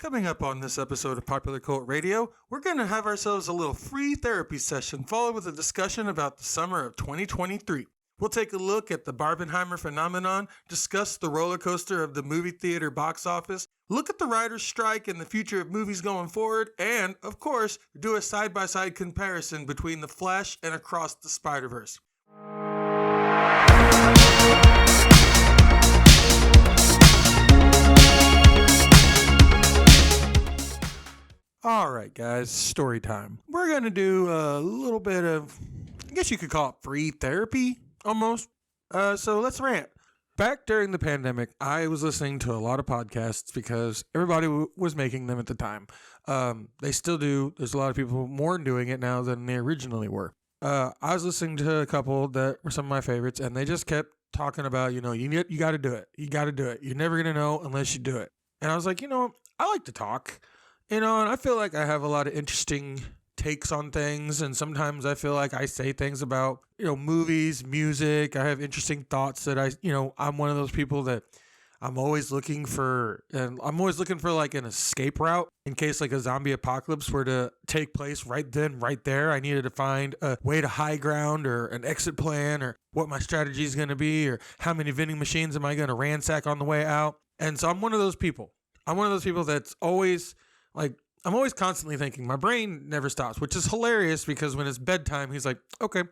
Coming up on this episode of Popular Cult Radio, we're going to have ourselves a little free therapy session followed with a discussion about the summer of 2023. We'll take a look at the Barbenheimer Phenomenon, discuss the roller coaster of the movie theater box office, look at the writer's strike and the future of movies going forward, and, of course, do a side-by-side comparison between The Flash and Across the Spiderverse. All right, guys, story time. We're going to do a little bit of, I guess you could call it free therapy, almost. So let's rant. Back during the pandemic, I was listening to a lot of podcasts because everybody was making them at the time. They still do. There's a lot of people more doing it now than they originally were. I was listening to a couple that were some of my favorites, and they just kept talking about, you got to do it. You got to do it. You're never going to know unless you do it. And I was like, I like to talk. And I feel like I have a lot of interesting takes on things, and sometimes I feel like I say things about, movies, music. I have interesting thoughts that I'm one of those people that I'm always looking for like an escape route in case like a zombie apocalypse were to take place right then, right there. I needed to find a way to high ground or an exit plan or what my strategy is going to be or how many vending machines am I going to ransack on the way out. And so I'm one of those people. That's always like, I'm always constantly thinking. My brain never stops, which is hilarious because when it's bedtime, he's like, okay,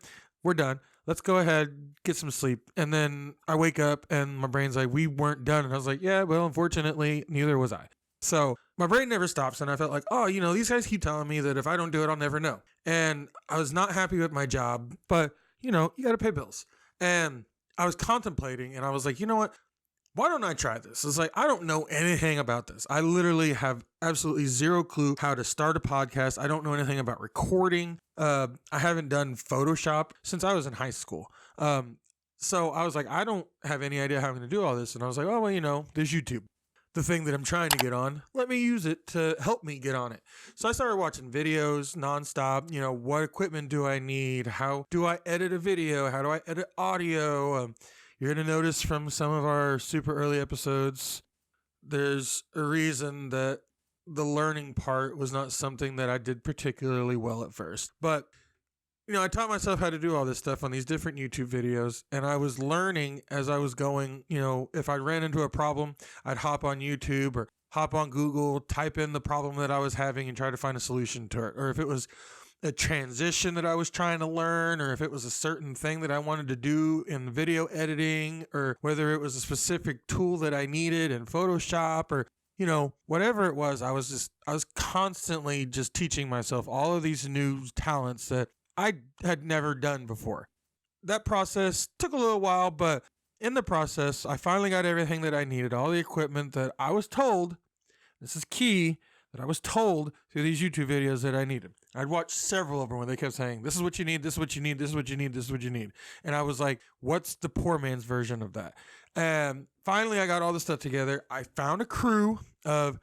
we're done. Let's go ahead, get some sleep. And then I wake up and my brain's like, we weren't done. And I was like, yeah, well, unfortunately, neither was I. So my brain never stops. And I felt like, these guys keep telling me that if I don't do it, I'll never know. And I was not happy with my job, but, you got to pay bills. And I was contemplating and I was like, you know what? Why don't I try this? It's like, I don't know anything about this. I literally have absolutely zero clue how to start a podcast. I don't know anything about recording. I haven't done Photoshop since I was in high school. So I was like, I don't have any idea how I'm going to do all this. And I was like, oh, well, there's YouTube. The thing that I'm trying to get on, let me use it to help me get on it. So I started watching videos nonstop. What equipment do I need? How do I edit a video? How do I edit audio? You're going to notice from some of our super early episodes, there's a reason that the learning part was not something that I did particularly well at first. But, I taught myself how to do all this stuff on these different YouTube videos, and I was learning as I was going. If I ran into a problem, I'd hop on YouTube or hop on Google, type in the problem that I was having and try to find a solution to it. Or if it was a transition that I was trying to learn, or if it was a certain thing that I wanted to do in video editing, or whether it was a specific tool that I needed in Photoshop, or, whatever it was, I was constantly just teaching myself all of these new talents that I had never done before. That process took a little while, but in the process, I finally got everything that I needed, all the equipment that I was told, this is key, that I was told through these YouTube videos that I needed. I'd watched several of them where they kept saying, this is what you need, this is what you need, this is what you need, this is what you need. And I was like, what's the poor man's version of that? And finally, I got all this stuff together. I found a crew of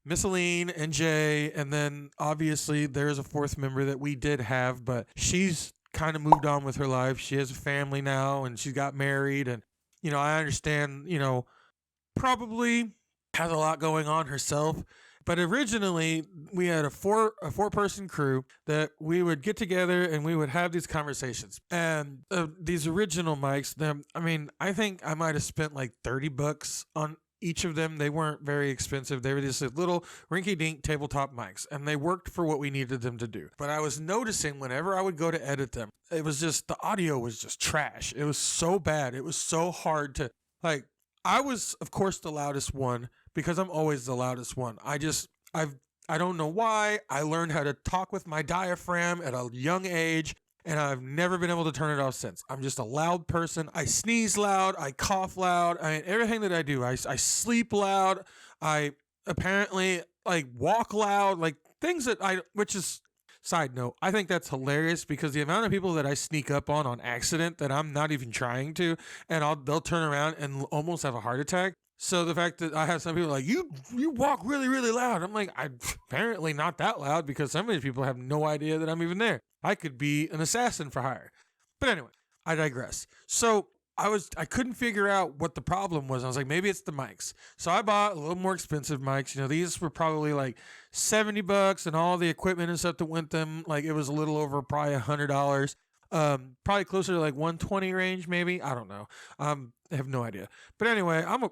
Miss Aline and Jay, and then obviously there's a fourth member that we did have, but she's kind of moved on with her life. She has a family now, and she got married, and, I understand, probably has a lot going on herself. But originally, we had a four-person crew that we would get together and we would have these conversations. And these original mics, I think I might have spent like $30 on each of them. They weren't very expensive. They were just little rinky-dink tabletop mics, and they worked for what we needed them to do. But I was noticing whenever I would go to edit them, it was just, the audio was just trash. It was so bad. It was so hard to, I was, of course, the loudest one, because I'm always the loudest one. I don't know why. I learned how to talk with my diaphragm at a young age, and I've never been able to turn it off since. I'm just a loud person. I sneeze loud. I cough loud. Everything that I do. I sleep loud. I apparently walk loud. Things that which is, side note, I think that's hilarious because the amount of people that I sneak up on accident that I'm not even trying to, and they'll turn around and almost have a heart attack. So the fact that I have some people like, you walk really, really loud. I'm like, I'm apparently not that loud because some of these people have no idea that I'm even there. I could be an assassin for hire. But anyway, I digress. So I couldn't figure out what the problem was. I was like, maybe it's the mics. So I bought a little more expensive mics. These were probably like $70, and all the equipment and stuff that went them, like it was a little over probably $100. Probably closer to like 120 range, maybe. I don't know. I have no idea. But anyway, I'm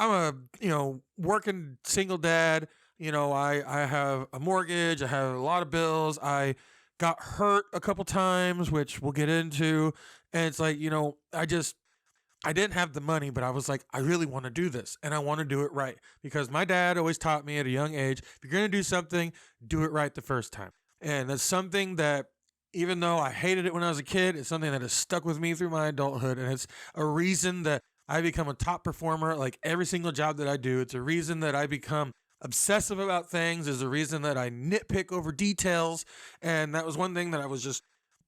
a working single dad. I have a mortgage. I have a lot of bills. I got hurt a couple times, which we'll get into. And it's like, I didn't have the money, but I was like, I really want to do this, and I want to do it right, because my dad always taught me at a young age, if you're going to do something, do it right the first time. And that's something that, even though I hated it when I was a kid, it's something that has stuck with me through my adulthood. And it's a reason that I become a top performer like every single job that I do. It's a reason that I become obsessive about things. Is a reason that I nitpick over details. And that was one thing that I was just,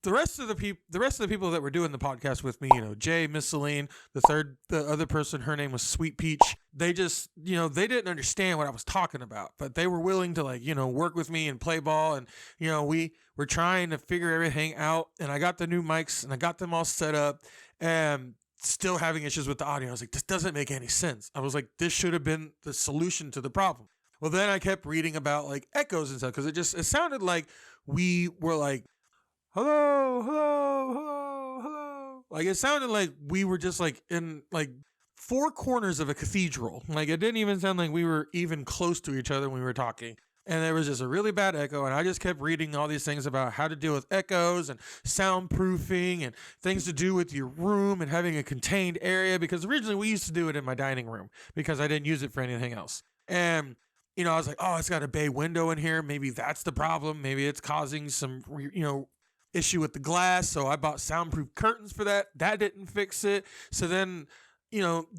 the rest of the people that were doing the podcast with me, Jay, Miss Celine, the other person, her name was Sweet Peach. They just, they didn't understand what I was talking about, but they were willing to work with me and play ball. And, we were trying to figure everything out, and I got the new mics and I got them all set up, and still having issues with the audio. I was like, this doesn't make any sense. I was like, this should have been the solution to the problem. Well, then I kept reading about like echoes and stuff, because it sounded like we were like, hello, hello, hello, hello. Like it sounded like we were just like in like four corners of a cathedral. Like it didn't even sound like we were even close to each other when we were talking. And there was just a really bad echo. And I just kept reading all these things about how to deal with echoes and soundproofing and things to do with your room and having a contained area. Because originally we used to do it in my dining room because I didn't use it for anything else. And I was like, oh, it's got a bay window in here. Maybe that's the problem. Maybe it's causing some, issue with the glass. So I bought soundproof curtains for that. That didn't fix it. So then,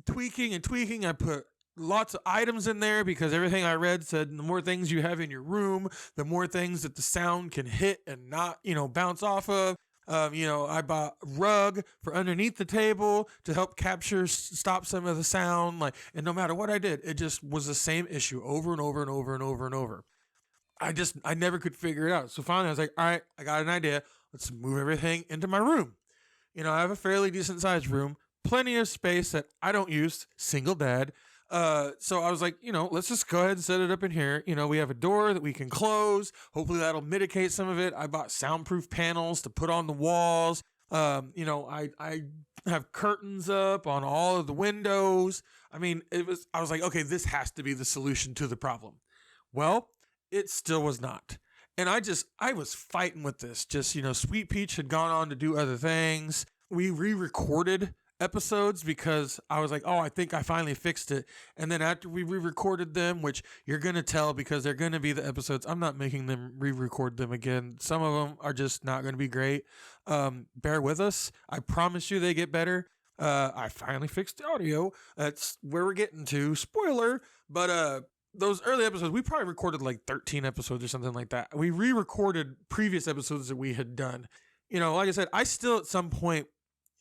tweaking, I put lots of items in there, because everything I read said the more things you have in your room, the more things that the sound can hit and not, bounce off of. I bought a rug for underneath the table to help stop some of the sound. And no matter what I did, it just was the same issue over and over and over and over and over. I never could figure it out. So finally I was like, all right, I got an idea. Let's move everything into my room. I have a fairly decent sized room, plenty of space that I don't use, single dad. So I was like, let's just go ahead and set it up in here. We have a door that we can close. Hopefully that'll mitigate some of it. I bought soundproof panels to put on the walls. I have curtains up on all of the windows. I was like, okay, this has to be the solution to the problem. Well, it still was not. And I was fighting with this. Sweet Peach had gone on to do other things. We re-recorded episodes because I was like, oh, I think I finally fixed it. And then after we re-recorded them, which you're going to tell because they're going to be the episodes, I'm not making them re-record them again. Some of them are just not going to be great. Bear with us. I promise you they get better. I finally fixed the audio. That's where we're getting to. Spoiler. But those early episodes, we probably recorded like 13 episodes or something like that. We re-recorded previous episodes that we had done. Like I said, I still at some point,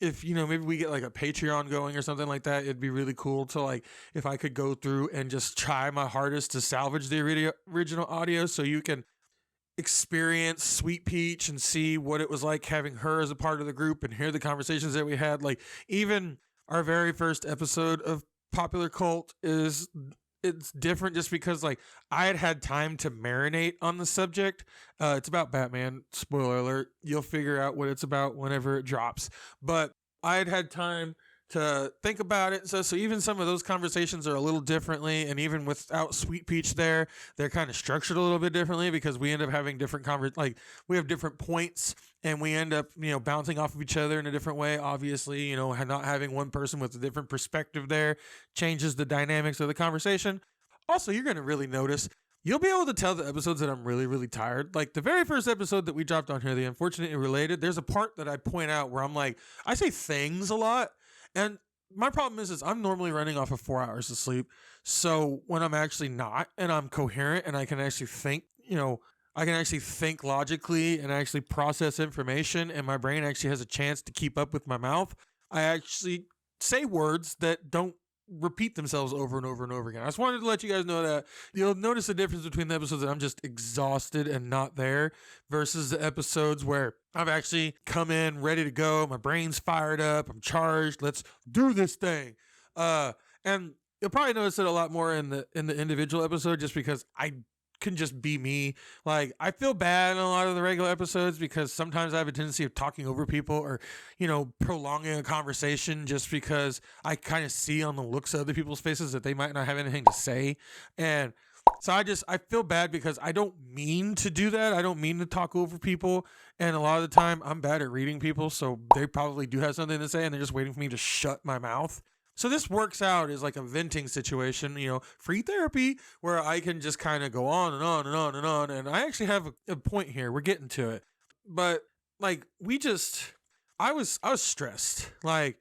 if, maybe we get like a Patreon going or something like that, it'd be really cool to like, if I could go through and just try my hardest to salvage the original audio so you can experience Sweet Peach and see what it was like having her as a part of the group and hear the conversations that we had. Like even our very first episode of Popular Cult it's different just because like I had time to marinate on the subject. It's about Batman. Spoiler alert. You'll figure out what it's about whenever it drops. But I had time to think about it. So even some of those conversations are a little differently. And even without Sweet Peach there, they're kind of structured a little bit differently because we end up having different we have different points and we end up, bouncing off of each other in a different way. Obviously, not having one person with a different perspective there changes the dynamics of the conversation. Also, you're going to really notice, you'll be able to tell the episodes that I'm really, really tired. Like the very first episode that we dropped on here, The Unfortunately Related, there's a part that I point out where I'm like, I say things a lot. And my problem is I'm normally running off of 4 hours of sleep. So when I'm actually not, and I'm coherent and I can actually think, I can actually think logically and actually process information, and my brain actually has a chance to keep up with my mouth, I actually say words that don't repeat themselves over and over and over again. I just wanted to let you guys know that you'll notice the difference between the episodes that I'm just exhausted and not there versus the episodes where I've actually come in ready to go. My brain's fired up. I'm charged. Let's do this thing. And you'll probably notice it a lot more in the individual episode just because I can just be me. Like, I feel bad in a lot of the regular episodes because sometimes I have a tendency of talking over people or, prolonging a conversation just because I kind of see on the looks of other people's faces that they might not have anything to say. And so I feel bad because I don't mean to do that. I don't mean to talk over people. And a lot of the time I'm bad at reading people. So they probably do have something to say and they're just waiting for me to shut my mouth. So this works out as like a venting situation, free therapy where I can just kind of go on and on and on and on. And I actually have a point here. We're getting to it. But like I was stressed. Like,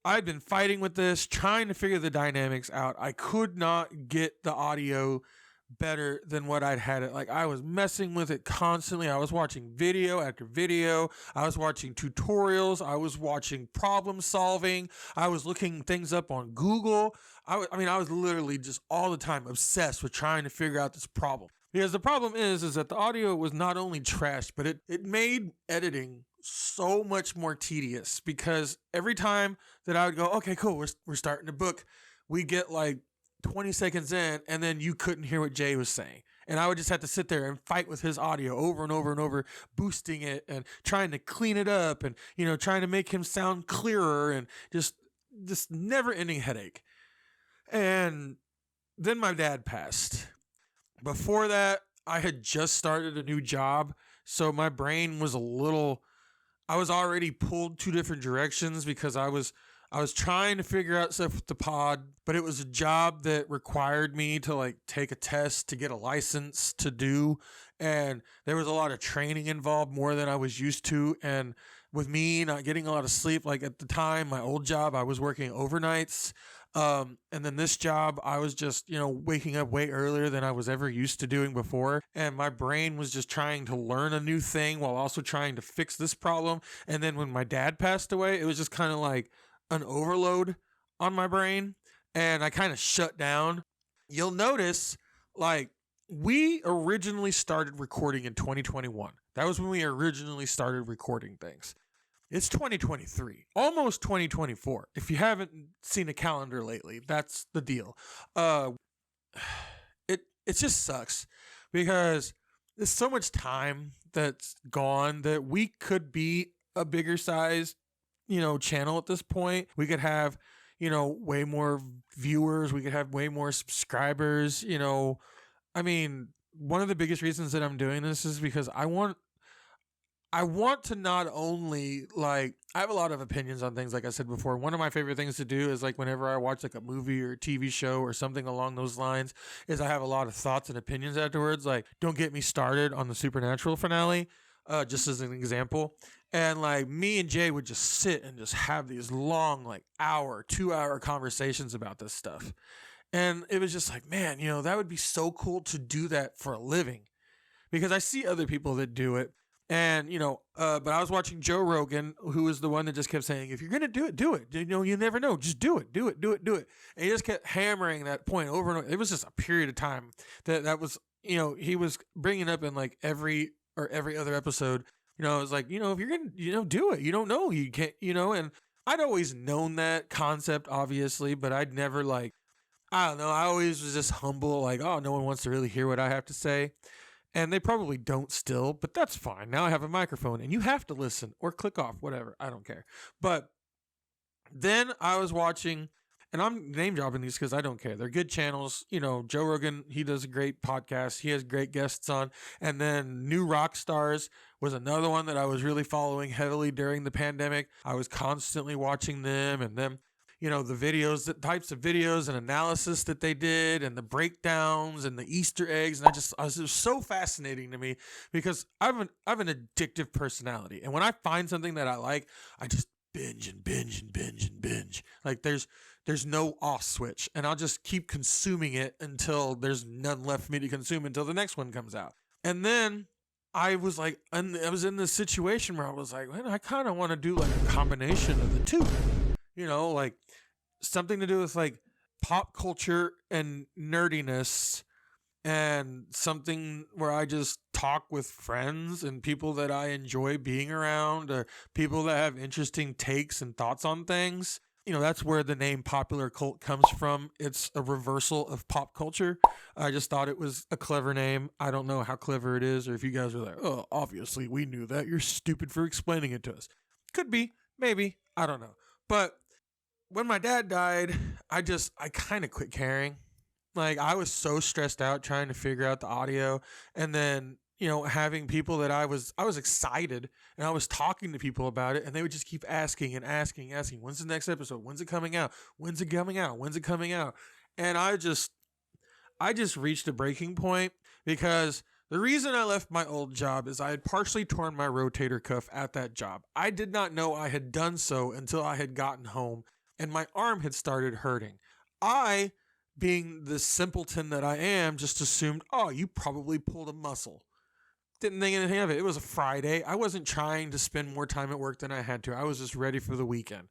I'd been fighting with this, trying to figure the dynamics out. I could not get the audio better than what I'd had it. Like, I was messing with it constantly. I was watching video after video. I was watching tutorials. I was watching problem solving. I was looking things up on Google. I was literally just all the time obsessed with trying to figure out this problem. Because the problem is that the audio was not only trashed, but it made editing so much more tedious because every time that I would go, okay, cool, we're starting to book, we get like 20 seconds in, and then you couldn't hear what Jay was saying. And I would just have to sit there and fight with his audio over and over and over, boosting it and trying to clean it up and, trying to make him sound clearer and just this never-ending headache. And then my dad passed. Before that, I had just started a new job, so my brain was I was already pulled two different directions because I was trying to figure out stuff with the pod, but it was a job that required me to like take a test to get a license to do. And there was a lot of training involved, more than I was used to. And with me not getting a lot of sleep, like at the time, my old job, I was working overnights. And then this job, I was just, waking up way earlier than I was ever used to doing before. And my brain was just trying to learn a new thing while also trying to fix this problem. And then when my dad passed away, it was just kind of like an overload on my brain and I kind of shut down. You'll notice, like, we originally started recording in 2021. That was when we originally started recording things. It's 2023, almost 2024. If you haven't seen a calendar lately, that's the deal. It just sucks because there's so much time that's gone that we could be a bigger size, channel at this point. We could have, way more viewers. We could have way more subscribers. One of the biggest reasons that I'm doing this is because I want to not only, like, I have a lot of opinions on things, like I said before. One of my favorite things to do is, like, whenever I watch, like, a movie or a TV show or something along those lines, is I have a lot of thoughts and opinions afterwards. Like, don't get me started on the Supernatural finale, just as an example. And, like, me and Jay would just sit and just have these long, like, 2-hour conversations about this stuff. And it was just like, man, that would be so cool to do that for a living. Because I see other people that do it. And, but I was watching Joe Rogan, who was the one that just kept saying, if you're going to do it, do it. You never know. Just do it. And he just kept hammering that point over and over. It was just a period of time that was, he was bringing up in like every other episode. It was like, if you're going to, do it. You don't know. You can't, and I'd always known that concept, obviously, but I'd never I don't know. I always was just humble, like, oh, no one wants to really hear what I have to say. And they probably don't still, but that's fine. Now I have a microphone and you have to listen or click off, whatever. I don't care. But then I was watching, and I'm name dropping these because I don't care. They're good channels. Joe Rogan, he does a great podcast. He has great guests on. And then New Rock Stars was another one that I was really following heavily during the pandemic. I was constantly watching them and them. The videos, the types of videos and analysis that they did and the breakdowns and the Easter eggs. And it was so fascinating to me because I have an addictive personality. And when I find something that I like, I just binge and binge and binge and binge. Like there's no off switch, and I'll just keep consuming it until there's none left for me to consume until the next one comes out. And then I was like, I was in this situation where I was like, man, I kind of want to do like a combination of the two. Like something to do with like pop culture and nerdiness and something where I just talk with friends and people that I enjoy being around, or people that have interesting takes and thoughts on things. That's where the name popular cult comes from. It's a reversal of pop culture. I just thought it was a clever name. I don't know how clever it is, or if you guys are like, oh, obviously we knew that. You're stupid for explaining it to us. Could be, maybe, I don't know. But when my dad died, I kind of quit caring. Like, I was so stressed out trying to figure out the audio, and then having people that I was excited, and I was talking to people about it, and they would just keep asking and asking, when's the next episode? When's it coming out? When's it coming out? When's it coming out? And I just reached a breaking point, because the reason I left my old job is I had partially torn my rotator cuff at that job. I did not know I had done so until I had gotten home and my arm had started hurting. I, being the simpleton that I am, just assumed, oh, you probably pulled a muscle. Didn't think anything of it. It was a Friday. I wasn't trying to spend more time at work than I had to. I was just ready for the weekend.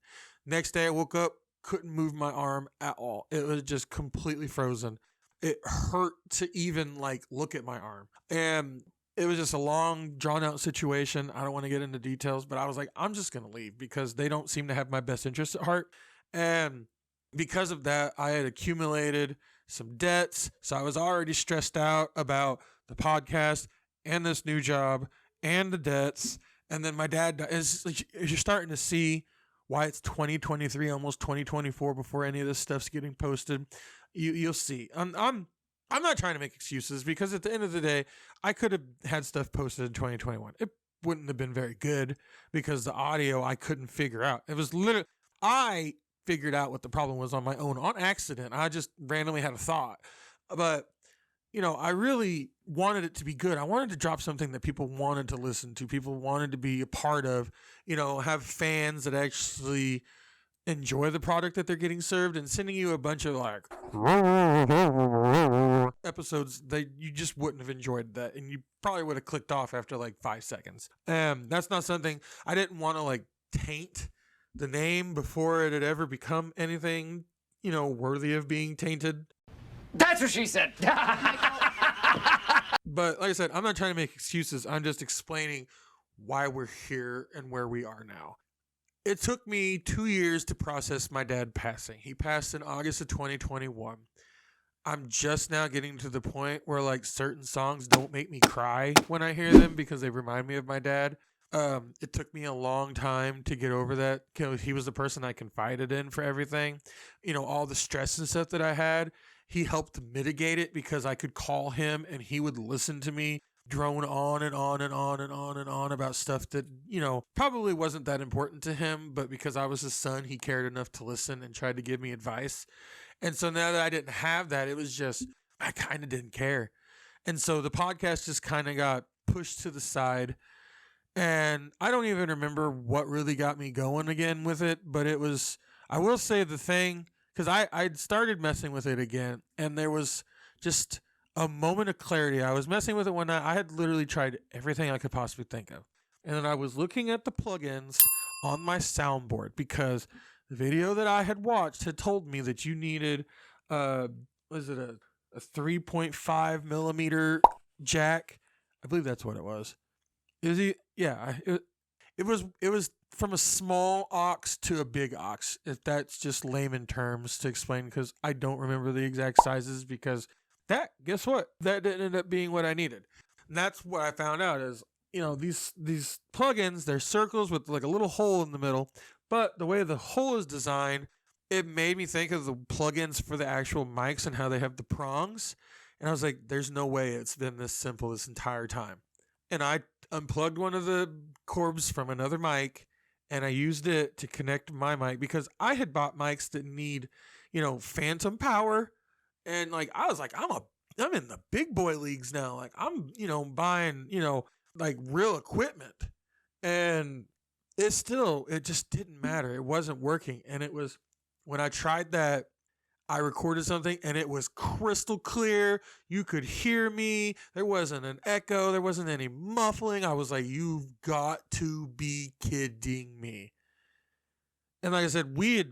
Next day I woke up, couldn't move my arm at all. It was just completely frozen. It hurt to even look at my arm. And it was just a long, drawn out situation. I don't want to get into details, but I was like, I'm just going to leave because they don't seem to have my best interest at heart. And because of that, I had accumulated some debts. So I was already stressed out about the podcast and this new job and the debts. And then my dad is, you're starting to see why it's 2023, almost 2024 before any of this stuff's getting posted. You'll see. I'm not trying to make excuses, because at the end of the day, I could have had stuff posted in 2021. It wouldn't have been very good because the audio I couldn't figure out. It was literally, I figured out what the problem was on my own on accident. I just randomly had a thought. But I really wanted it to be good. I wanted to drop something that people wanted to listen to, people wanted to be a part of, have fans that actually enjoy the product that they're getting served, and sending you a bunch of episodes that you just wouldn't have enjoyed that, and you probably would have clicked off after 5 seconds. That's not something I didn't want to taint the name before it had ever become anything, worthy of being tainted. That's what she said. But like I said, I'm not trying to make excuses. I'm just explaining why we're here and where we are now. It took me 2 years to process my dad passing. He passed in August of 2021. I'm just now getting to the point where certain songs don't make me cry when I hear them because they remind me of my dad. It took me a long time to get over that. He was the person I confided in for everything. All the stress and stuff that I had, he helped mitigate it because I could call him and he would listen to me drone on and on and on and on and on about stuff that, probably wasn't that important to him, but because I was his son, he cared enough to listen and tried to give me advice. And so now that I didn't have that, it was just, I kind of didn't care. And so the podcast just kind of got pushed to the side. And I don't even remember what really got me going again with it, but it was, I will say the thing, because I'd started messing with it again, and there was just a moment of clarity. I was messing with it one night. I had literally tried everything I could possibly think of. And then I was looking at the plugins on my soundboard, because the video that I had watched had told me that you needed, was it a 3.5 millimeter jack? I believe that's what it was. Is he? Yeah. It was from a small aux to a big aux, if that's just layman terms to explain, because I don't remember the exact sizes, because guess what? That didn't end up being what I needed. And that's what I found out is, these plugins, they're circles with a little hole in the middle, but the way the hole is designed, it made me think of the plugins for the actual mics and how they have the prongs. And I was like, there's no way it's been this simple this entire time. And I unplugged one of the cords from another mic, and I used it to connect my mic, because I had bought mics that need, phantom power. And I was like, I'm in the big boy leagues now. I'm, buying, real equipment. And it just didn't matter. It wasn't working. And it was, when I tried that, I recorded something and it was crystal clear. You could hear me. There wasn't an echo. There wasn't any muffling. I was like, you've got to be kidding me. And like I said, we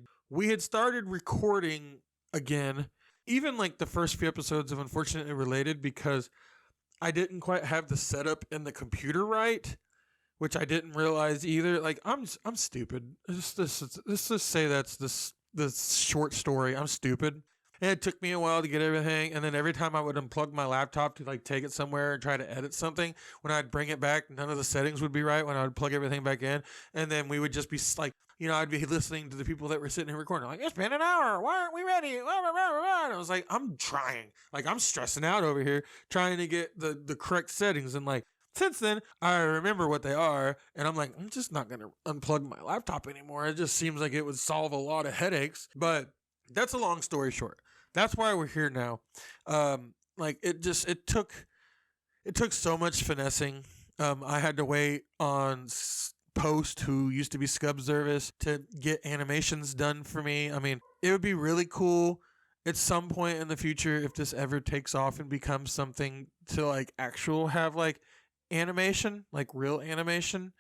had started recording again. Even like the first few episodes of Unfortunately Related, because I didn't quite have the setup in the computer right, which I didn't realize either. Like I'm stupid. Let's just say that's this short story. I'm stupid. And it took me a while to get everything, and then every time I would unplug my laptop to like take it somewhere and try to edit something, when I'd bring it back, none of the settings would be right when I would plug everything back in, and then we would just be like, I'd be listening to the people that were sitting here recording, like, it's been an hour, why aren't we ready? And I was like, I'm trying, like, I'm stressing out over here trying to get the correct settings, and like, since then, I remember what they are, and I'm like, I'm just not going to unplug my laptop anymore. It just seems like it would solve a lot of headaches, but that's a long story short. That's why we're here now. It took so much finessing. I had to wait on Post, who used to be Scub Service, to get animations done for me. I mean, it would be really cool at some point in the future if this ever takes off and becomes something to like have like animation, like real animation.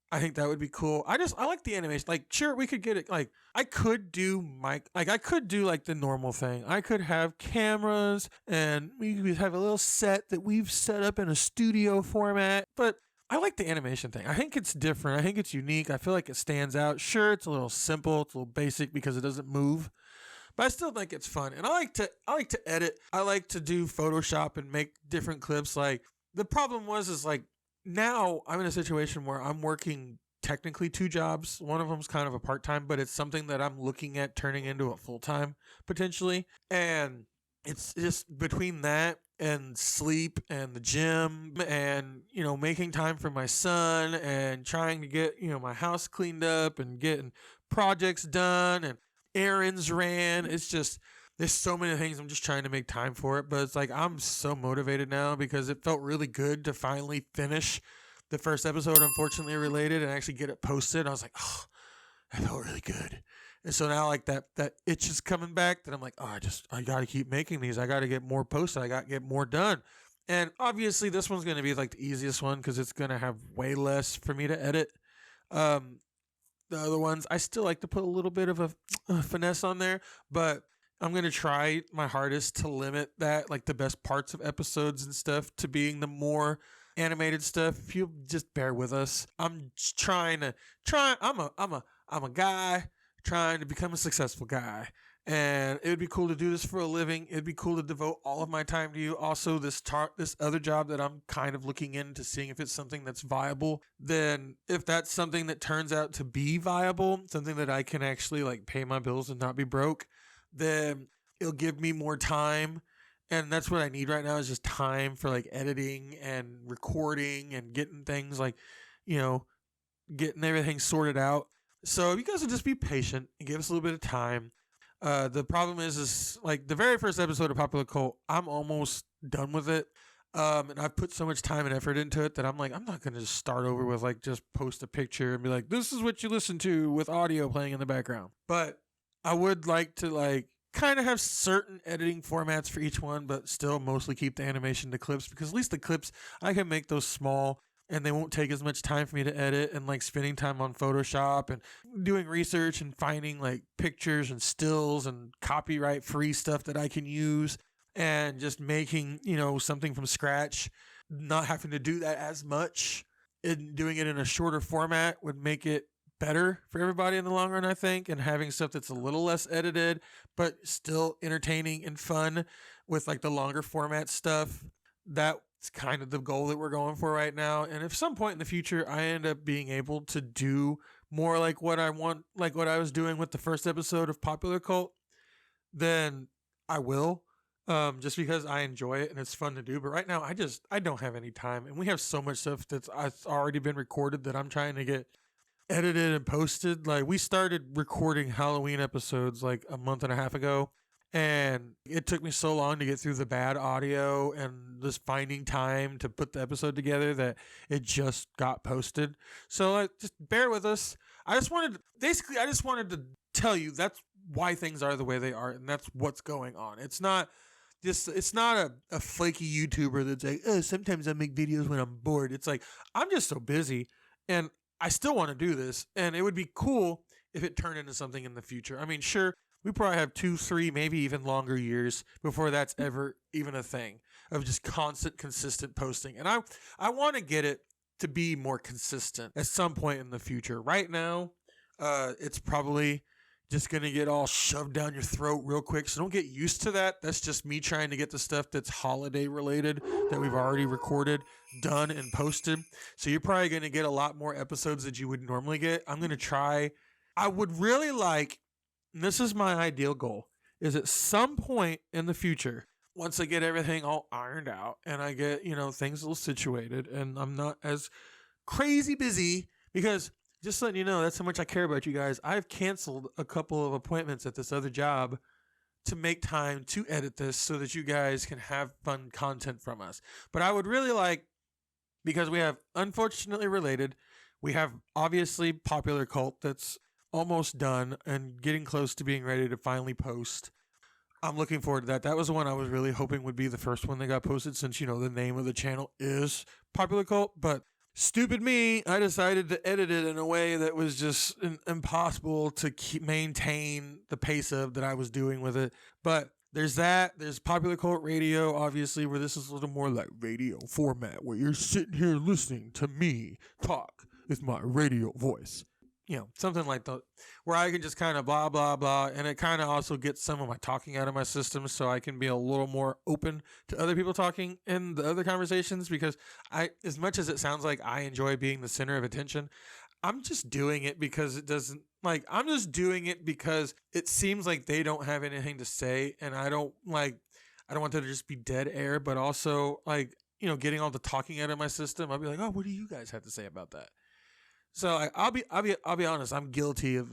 I think that would be cool. I like the animation. Like, sure, we could get it. Like, I could do like the normal thing. I could have cameras and we could have a little set that we've set up in a studio format. But I like the animation thing. I think it's different. I think it's unique. I feel like it stands out. Sure, it's a little simple. It's a little basic because it doesn't move. But I still think it's fun. And I like to edit. I like to do Photoshop and make different clips. Like, the problem is like, now I'm in a situation where I'm working technically 2 jobs. One of them's kind of a part-time, but it's something that I'm looking at turning into a full-time potentially. And it's just between that and sleep and the gym and, making time for my son and trying to get, my house cleaned up and getting projects done and errands ran. It's just, there's so many things. I'm just trying to make time for it. But it's like, I'm so motivated now because it felt really good to finally finish the first episode, Unfortunately Related, and actually get it posted. I was like, oh, that felt really good. And so now like that itch is coming back that I'm like, oh, I got to keep making these. I got to get more posted. I got to get more done. And obviously this one's going to be like the easiest one because it's going to have way less for me to edit. The other ones, I still like to put a little bit of a finesse on there, but I'm going to try my hardest to limit that, like the best parts of episodes and stuff, to being the more animated stuff. If you just bear with us, I'm just I'm a guy trying to become a successful guy. And it would be cool to do this for a living. It'd be cool to devote all of my time to you. Also, this other job that I'm kind of looking into seeing if it's something that's viable. Then if that's something that turns out to be viable, something that I can actually like pay my bills and not be broke, then it'll give me more time. And that's what I need right now is just time for like editing and recording and getting things like, getting everything sorted out. So you guys will just be patient and give us a little bit of time. The problem is like the very first episode of Popular Cult, I'm almost done with it. And I've put so much time and effort into it that I'm like, I'm not going to just start over with like, just post a picture and be like, this is what you listen to with audio playing in the background. But I would like to like kind of have certain editing formats for each one, but still mostly keep the animation to clips, because at least the clips, I can make those small and they won't take as much time for me to edit, and like spending time on Photoshop and doing research and finding like pictures and stills and copyright free stuff that I can use, and just making, something from scratch, not having to do that as much, and doing it in a shorter format would make it better for everybody in the long run, I think, and having stuff that's a little less edited but still entertaining and fun with like the longer format stuff. That's kind of the goal that we're going for right now. And if some point in the future I end up being able to do more like what I want, like what I was doing with the first episode of Popular Cult, then I will, just because I enjoy it and it's fun to do. But right now I don't have any time, and we have so much stuff that's already been recorded that I'm trying to get edited and posted. Like, we started recording Halloween episodes like a month and a half ago, and it took me so long to get through the bad audio and just finding time to put the episode together that it just got posted. So just bear with us. I just wanted to tell you that's why things are the way they are, and that's what's going on. It's not a flaky YouTuber that's like, oh, sometimes I make videos when I'm bored. It's like, I'm just so busy, and I still want to do this, and it would be cool if it turned into something in the future. I mean, sure, we probably have 2, 3, maybe even longer years before that's ever even a thing of just constant, consistent posting. And I want to get it to be more consistent at some point in the future. Right now, it's probably just going to get all shoved down your throat real quick. So don't get used to that. That's just me trying to get the stuff that's holiday related that we've already recorded, done, and posted. So you're probably going to get a lot more episodes that you would normally get. I'm going to try. I would really like, and this is my ideal goal, is at some point in the future, once I get everything all ironed out and I get, things a little situated and I'm not as crazy busy, because just letting you know, that's how much I care about you guys. I've canceled a couple of appointments at this other job to make time to edit this so that you guys can have fun content from us. But I would really like, because we have Unfortunately Related, we have obviously Popular Cult that's almost done and getting close to being ready to finally post. I'm looking forward to that. That was the one I was really hoping would be the first one that got posted, since, the name of the channel is Popular Cult. But stupid me, I decided to edit it in a way that was just impossible to maintain the pace of that I was doing with it. But there's that. There's Popular Cult Radio, obviously, where this is a little more like radio format, where you're sitting here listening to me talk with my radio voice. Something like that, where I can just kind of blah, blah, blah. And it kind of also gets some of my talking out of my system, so I can be a little more open to other people talking in the other conversations, because as much as it sounds like I enjoy being the center of attention, I'm just doing it because I'm just doing it because it seems like they don't have anything to say. And I don't want there to just be dead air, but also getting all the talking out of my system. I'll be like, oh, what do you guys have to say about that? So I'll be honest. I'm guilty of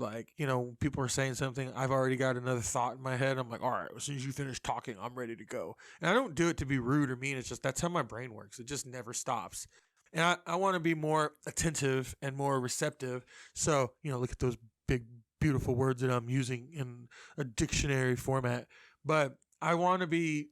people are saying something. I've already got another thought in my head. I'm like, all right, as soon as you finish talking, I'm ready to go. And I don't do it to be rude or mean. It's just that's how my brain works. It just never stops. And I want to be more attentive and more receptive. So look at those big, beautiful words that I'm using in a dictionary format. But I want to be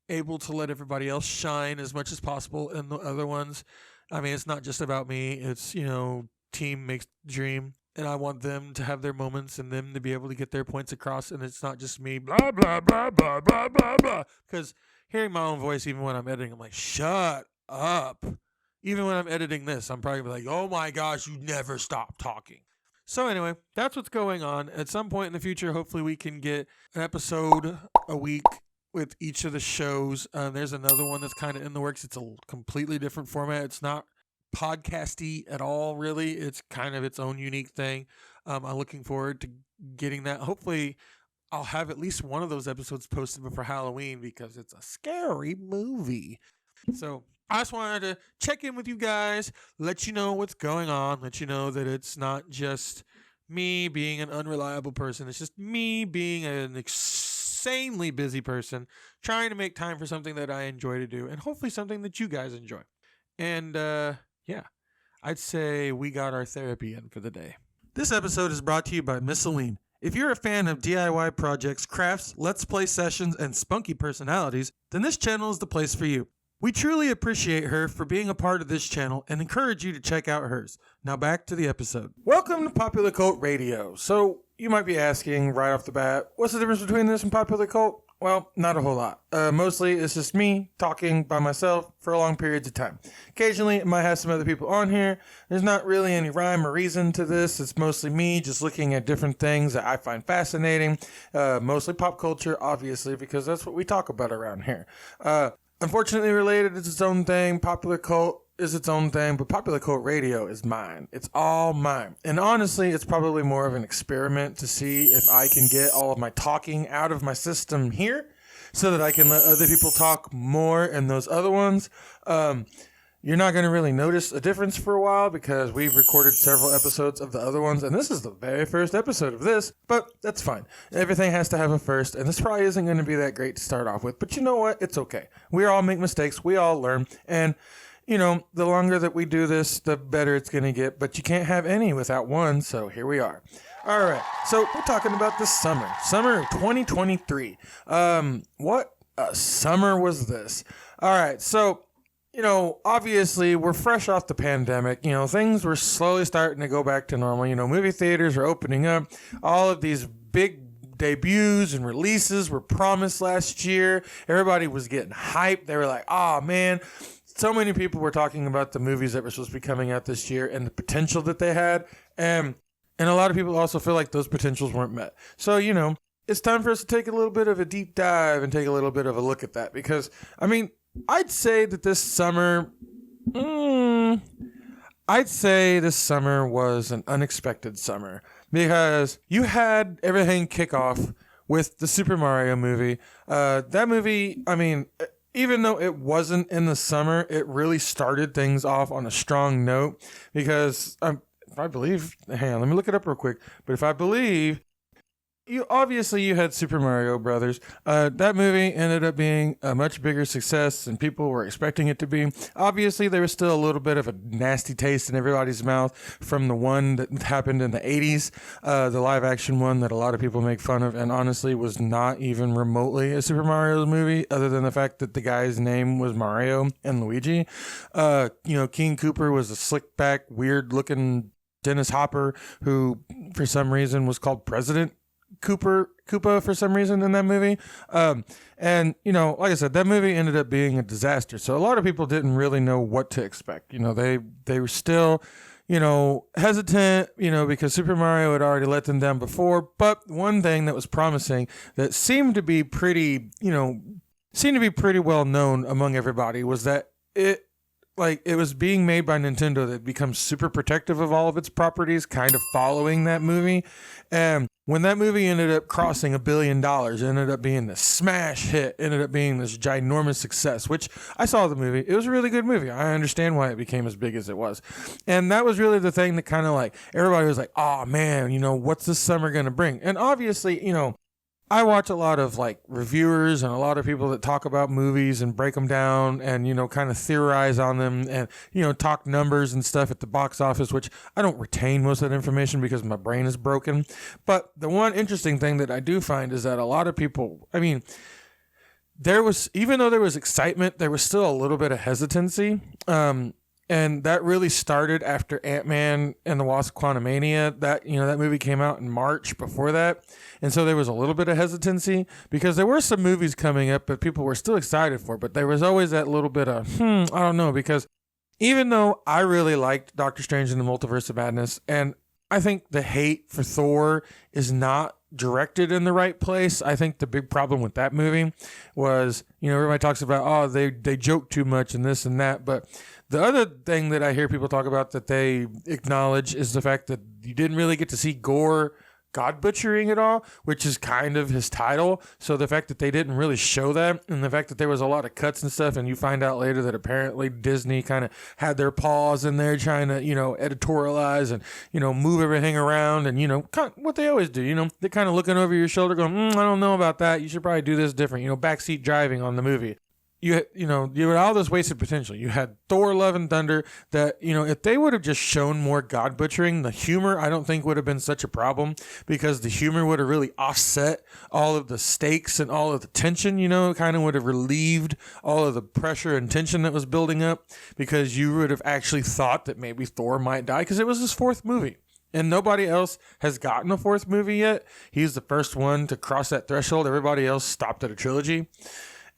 able to let everybody else shine as much as possible in the other ones. I mean, it's not just about me. It's, team makes the dream. And I want them to have their moments and them to be able to get their points across. And it's not just me, blah, blah, blah, blah, blah, blah, blah. Because hearing my own voice, even when I'm editing, I'm like, shut up. Even when I'm editing this, I'm probably like, oh my gosh, you never stop talking. So anyway, that's what's going on. At some point in the future, hopefully we can get an episode a week with each of the shows. There's another one that's kind of in the works. It's a completely different format. It's not podcasty at all, really. It's kind of its own unique thing. I'm looking forward to getting that. Hopefully, I'll have at least one of those episodes posted before Halloween, because it's a scary movie. So I just wanted to check in with you guys, let you know what's going on, let you know that it's not just me being an unreliable person. It's just me being an insanely busy person trying to make time for something that I enjoy to do, and hopefully something that you guys enjoy. And I'd say we got our therapy in for the day. This episode is brought to you by Miss Aline. If you're a fan of DIY projects, crafts, let's play sessions, and spunky personalities, then this channel is the place for you. We truly appreciate her for being a part of this channel and encourage you to check out hers. Now back to the episode. Welcome to Popular Cult Radio. So you might be asking right off the bat, what's the difference between this and Popular Cult? Well, not a whole lot. Mostly it's just me talking by myself for long periods of time. Occasionally it might have some other people on here. There's not really any rhyme or reason to this. It's mostly me just looking at different things that I find fascinating. Mostly pop culture, obviously, because that's what we talk about around here. Unfortunately Related is its own thing. Popular Cult is its own thing, but Popular Cult Radio is mine. It's all mine. And honestly, it's probably more of an experiment to see if I can get all of my talking out of my system here so that I can let other people talk more in those other ones. You're not going to really notice a difference for a while because we've recorded several episodes of the other ones, and this is the very first episode of this, but that's fine. Everything has to have a first, and this probably isn't going to be that great to start off with, but you know what? It's okay. We all make mistakes. We all learn, and the longer that we do this, the better it's going to get, but you can't have any without one, so here we are. All right, so we're talking about the summer of 2023. What a summer was this? All right, so obviously we're fresh off the pandemic. Things were slowly starting to go back to normal. Movie theaters are opening up. All of these big debuts and releases were promised last year. Everybody was getting hyped. They were like, oh man, so many people were talking about the movies that were supposed to be coming out this year and the potential that they had. And a lot of people also feel like those potentials weren't met. So, it's time for us to take a little bit of a deep dive and take a little bit of a look at that. Because, I'd say that this summer, was an unexpected summer because you had everything kick off with the Super Mario movie. That movie, even though it wasn't in the summer, it really started things off on a strong note because if I believe, hang on, let me look it up real quick. But if I believe, you had Super Mario Brothers. That movie ended up being a much bigger success than people were expecting it to be. Obviously, there was still a little bit of a nasty taste in everybody's mouth from the one that happened in the 80s, the live action one that a lot of people make fun of, and honestly was not even remotely a Super Mario movie, other than the fact that the guy's name was Mario and Luigi. King Koopa was a slick back, weird looking Dennis Hopper who, for some reason, was called President Koopa for some reason in that movie. Like I said, that movie ended up being a disaster. So a lot of people didn't really know what to expect. They were still, hesitant, because Super Mario had already let them down before. But one thing that was promising that seemed to be pretty well known among everybody was that it was being made by Nintendo that becomes super protective of all of its properties, kind of following that movie. And when that movie ended up crossing $1 billion, it ended up being this smash hit, ended up being this ginormous success, which I saw the movie. It was a really good movie. I understand why it became as big as it was. And that was really the thing that kind of everybody was like, oh man, what's this summer going to bring? And obviously, I watch a lot of reviewers and a lot of people that talk about movies and break them down and, kind of theorize on them and, talk numbers and stuff at the box office, which I don't retain most of that information because my brain is broken. But the one interesting thing that I do find is that a lot of people, even though there was excitement, there was still a little bit of hesitancy. And that really started after Ant-Man and the Wasp: Quantumania. That movie came out in March before that. And so there was a little bit of hesitancy because there were some movies coming up that people were still excited for. But there was always that little bit of, I don't know, because even though I really liked Doctor Strange in the Multiverse of Madness, and I think the hate for Thor is not directed in the right place. I think the big problem with that movie was, everybody talks about, they joke too much and this and that. But the other thing that I hear people talk about that they acknowledge is the fact that you didn't really get to see Gore God butchering it all, which is kind of his title. So the fact that they didn't really show that, and the fact that there was a lot of cuts and stuff, and you find out later that apparently Disney kind of had their paws in there trying to, editorialize and, move everything around and, kind of what they always do, they're kind of looking over your shoulder going, I don't know about that. You should probably do this different, backseat driving on the movie. You had all this wasted potential. You had Thor: Love and Thunder that, if they would have just shown more God butchering, the humor, I don't think would have been such a problem because the humor would have really offset all of the stakes and all of the tension, kind of would have relieved all of the pressure and tension that was building up because you would have actually thought that maybe Thor might die because it was his fourth movie. And nobody else has gotten a fourth movie yet. He's the first one to cross that threshold. Everybody else stopped at a trilogy.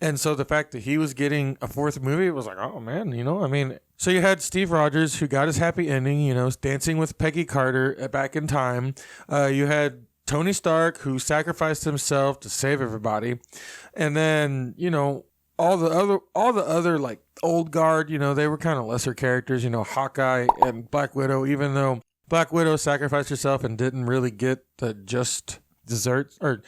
And so the fact that he was getting a fourth movie, it was like, oh man, so you had Steve Rogers who got his happy ending, dancing with Peggy Carter back in time. You had Tony Stark who sacrificed himself to save everybody. And then, all the other old guard, they were kind of lesser characters, Hawkeye and Black Widow, even though Black Widow sacrificed herself and didn't really get the just desserts, or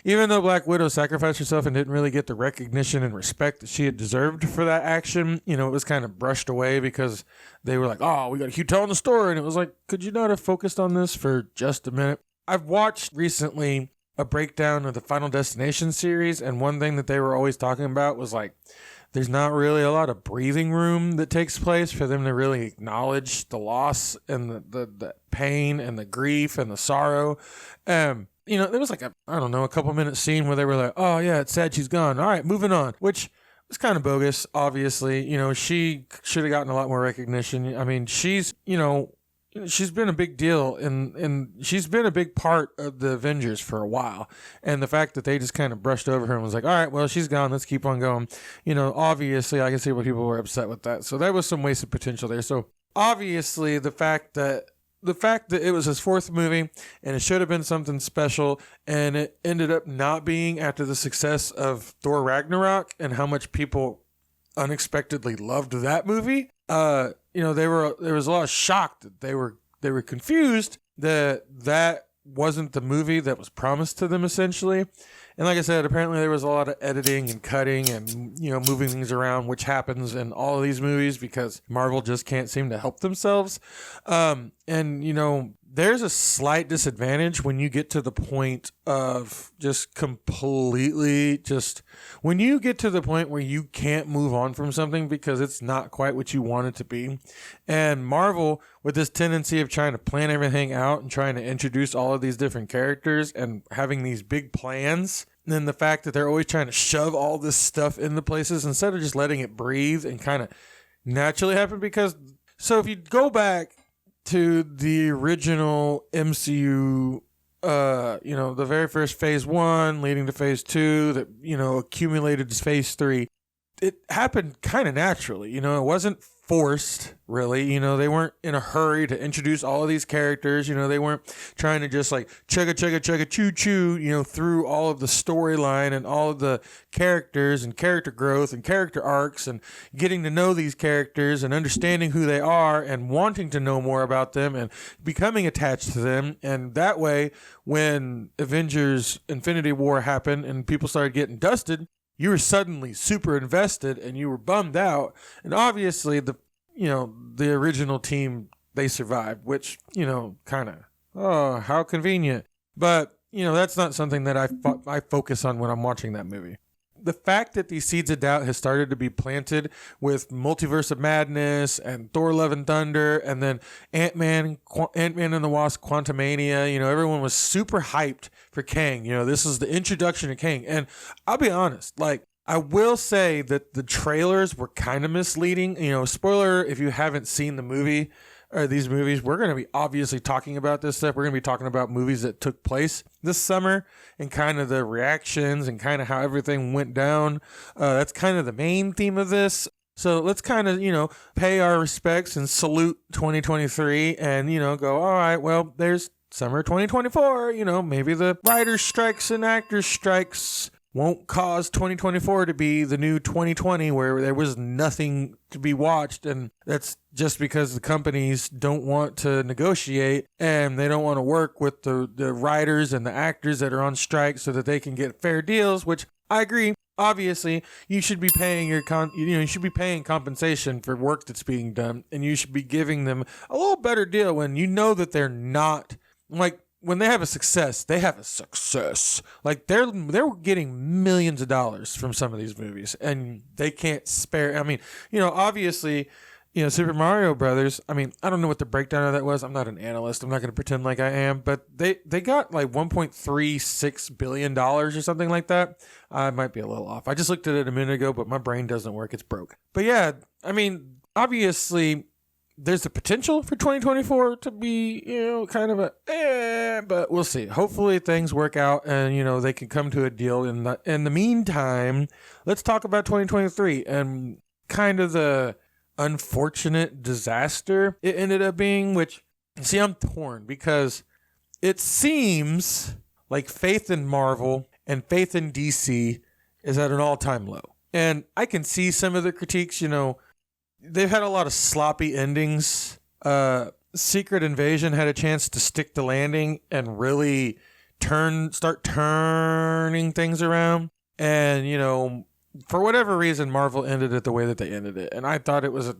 even though Black Widow sacrificed herself and didn't really get the recognition and respect that she had deserved for that action, it was kind of brushed away because they were like, oh, we got to keep telling the story. And it was like, could you not have focused on this for just a minute? I've watched recently a breakdown of the Final Destination series, and one thing that they were always talking about was there's not really a lot of breathing room that takes place for them to really acknowledge the loss and the pain and the grief and the sorrow. There was a couple minute scene where they were like, oh yeah, it's sad she's gone. All right, moving on, which was kind of bogus. Obviously, she should have gotten a lot more recognition. She's, she's been a big deal and she's been a big part of the Avengers for a while. And the fact that they just kind of brushed over her and was like, all right, well, she's gone. Let's keep on going. Obviously I can see why people were upset with that. So that was some wasted potential there. So obviously the fact that it was his fourth movie and it should have been something special and it ended up not being after the success of Thor Ragnarok and how much people unexpectedly loved that movie. There was a lot of shock that they were confused that wasn't the movie that was promised to them essentially. And like I said, apparently there was a lot of editing and cutting and, moving things around, which happens in all of these movies because Marvel just can't seem to help themselves. There's a slight disadvantage when you get to the point of when you get to the point where you can't move on from something because it's not quite what you want it to be. And Marvel, with this tendency of trying to plan everything out and trying to introduce all of these different characters and having these big plans, and then the fact that they're always trying to shove all this stuff into places instead of just letting it breathe and kind of naturally happen. So if you go back to the original MCU, the very first phase 1 leading to phase 2 that, accumulated to phase 3, it happened kind of naturally. It wasn't forced, really. They weren't in a hurry to introduce all of these characters. They weren't trying to just like chugga choo choo, through all of the storyline and all of the characters and character growth and character arcs and getting to know these characters and understanding who they are and wanting to know more about them and becoming attached to them. And that way, when Avengers Infinity War happened and people started getting dusted, you were suddenly super invested and you were bummed out. And obviously the original team, they survived, which, how convenient. But, that's not something that I focus on when I'm watching that movie. The fact that these seeds of doubt has started to be planted with Multiverse of Madness and Thor Love and Thunder and then Ant-Man and the Wasp Quantumania, everyone was super hyped for Kang. This is the introduction of Kang. And I'll be honest, I will say that the trailers were kind of misleading. Spoiler if you haven't seen the movie or these movies, we're going to be obviously talking about this stuff. We're going to be talking about movies that took place this summer and kind of the reactions and kind of how everything went down. That's kind of the main theme of this. So let's kind of, pay our respects and salute 2023 and, go, all right, well, there's summer 2024. Maybe the writers' strikes and actors' strikes won't cause 2024 to be the new 2020 where there was nothing to be watched. And that's just because the companies don't want to negotiate and they don't want to work with the writers and the actors that are on strike so that they can get fair deals, which I agree. Obviously, you should be paying you should be paying compensation for work that's being done, and you should be giving them a little better deal when you know that they're not when they have a success, they have a success. They're getting millions of dollars from some of these movies, and they can't spare. I mean, obviously, Super Mario Brothers. I mean, I don't know what the breakdown of that was. I'm not an analyst. I'm not going to pretend like I am, but they got $1.36 billion or something like that. I might be a little off. I just looked at it a minute ago, but my brain doesn't work. It's broke. But yeah, I mean, obviously, there's the potential for 2024 to be, kind of but we'll see. Hopefully things work out and, they can come to a deal. In the meantime, let's talk about 2023 and kind of the unfortunate disaster it ended up being, which, see, I'm torn because it seems like faith in Marvel and faith in DC is at an all-time low. And I can see some of the critiques, they've had a lot of sloppy endings. Secret Invasion had a chance to stick the landing and really start turning things around. And, for whatever reason, Marvel ended it the way that they ended it. And I thought it was a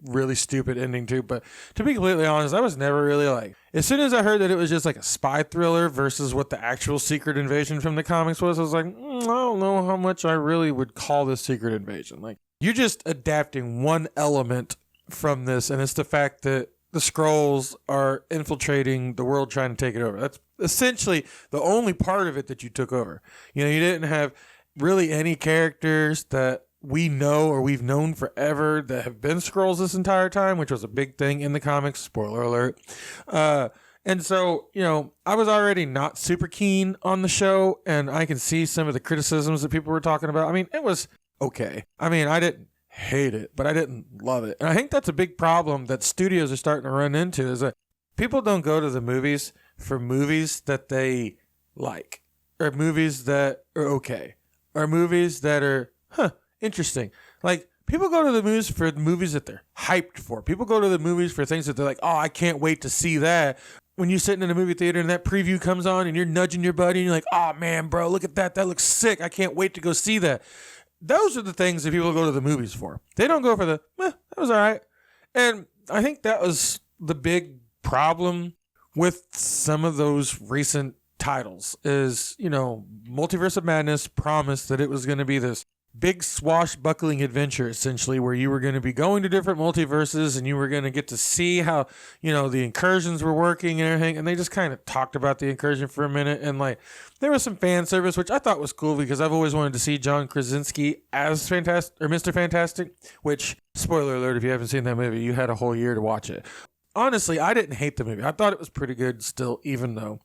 really stupid ending too. But to be completely honest, I was never really as soon as I heard that it was just a spy thriller versus what the actual Secret Invasion from the comics was, I was like, I don't know how much I really would call this Secret Invasion. You're just adapting one element from this, and it's the fact that the Skrulls are infiltrating the world trying to take it over. That's essentially the only part of it that you took over. You didn't have really any characters that we know or we've known forever that have been Skrulls this entire time, which was a big thing in the comics. Spoiler alert. And so, I was already not super keen on the show, and I can see some of the criticisms that people were talking about. I mean, it was okay. I mean, I didn't hate it, but I didn't love it. And I think that's a big problem that studios are starting to run into, is that people don't go to the movies for movies that they like, or movies that are okay, or movies that are, interesting. Like, people go to the movies for movies that they're hyped for. People go to the movies for things that they're like, oh, I can't wait to see that. When you're sitting in a movie theater and that preview comes on and you're nudging your buddy and you're like, oh man, bro, look at that. That looks sick. I can't wait to go see that. Those are the things that people go to the movies for. They don't go for the, that was all right. And I think that was the big problem with some of those recent titles is, Multiverse of Madness promised that it was going to be this big swashbuckling adventure, essentially, where you were going to be going to different multiverses and you were going to get to see how, the incursions were working and everything. And they just kind of talked about the incursion for a minute. And there was some fan service, which I thought was cool because I've always wanted to see John Krasinski as Fantastic or Mr. Fantastic, which, spoiler alert, if you haven't seen that movie, you had a whole year to watch it. Honestly, I didn't hate the movie. I thought it was pretty good still, even though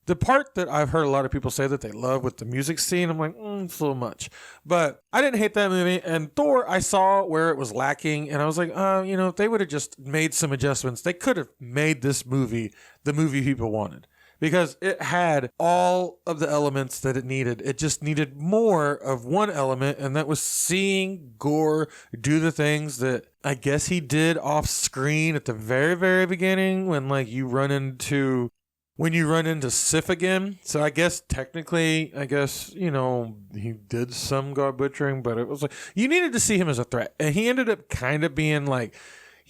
the part that I've heard a lot of people say that they love with the music scene, I'm like, it's a little much. But I didn't hate that movie. And Thor, I saw where it was lacking. And I was like, if they would have just made some adjustments, they could have made this movie the movie people wanted. Because it had all of the elements that it needed. It just needed more of one element, and that was seeing Gore do the things that I guess he did off screen at the very, very beginning when you run into Sif again. So I guess technically, he did some God butchering, but it was like, you needed to see him as a threat. And he ended up kind of being like,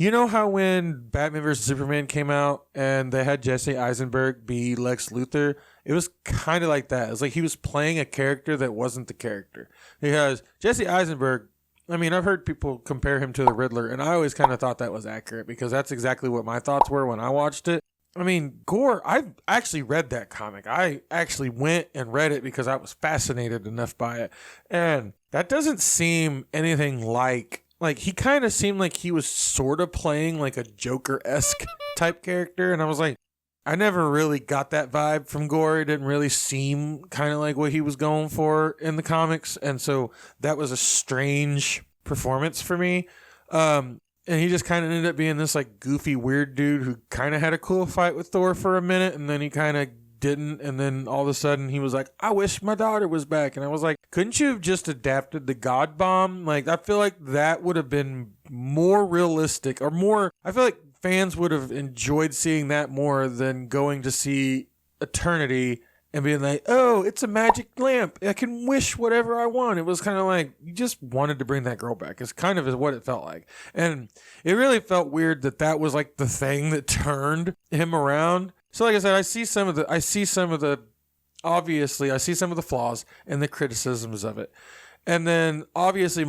how when Batman vs. Superman came out and they had Jesse Eisenberg be Lex Luthor, it was kind of like that. It's like he was playing a character that wasn't the character. Because Jesse Eisenberg, I've heard people compare him to the Riddler, and I always kind of thought that was accurate because that's exactly what my thoughts were when I watched it. Gore, I've actually read that comic. I actually went and read it because I was fascinated enough by it. And that doesn't seem anything like he kind of seemed like he was sort of playing like a Joker-esque type character. And I was like, I never really got that vibe from Gore. It didn't really seem kind of like what he was going for in the comics. And so that was a strange performance for me. And he just kind of ended up being this goofy, weird dude who kind of had a cool fight with Thor for a minute. And then he kind of didn't. And then all of a sudden he was like, I wish my daughter was back. And I was like, couldn't you have just adapted the God Bomb? I feel like that would have been more realistic or more. I feel like fans would have enjoyed seeing that more than going to see Eternity and being like, oh, it's a magic lamp. I can wish whatever I want. It was kind of like you just wanted to bring that girl back. It's kind of what it felt like. And it really felt weird that was the thing that turned him around. So like I said, I see some of the flaws and the criticisms of it. And then obviously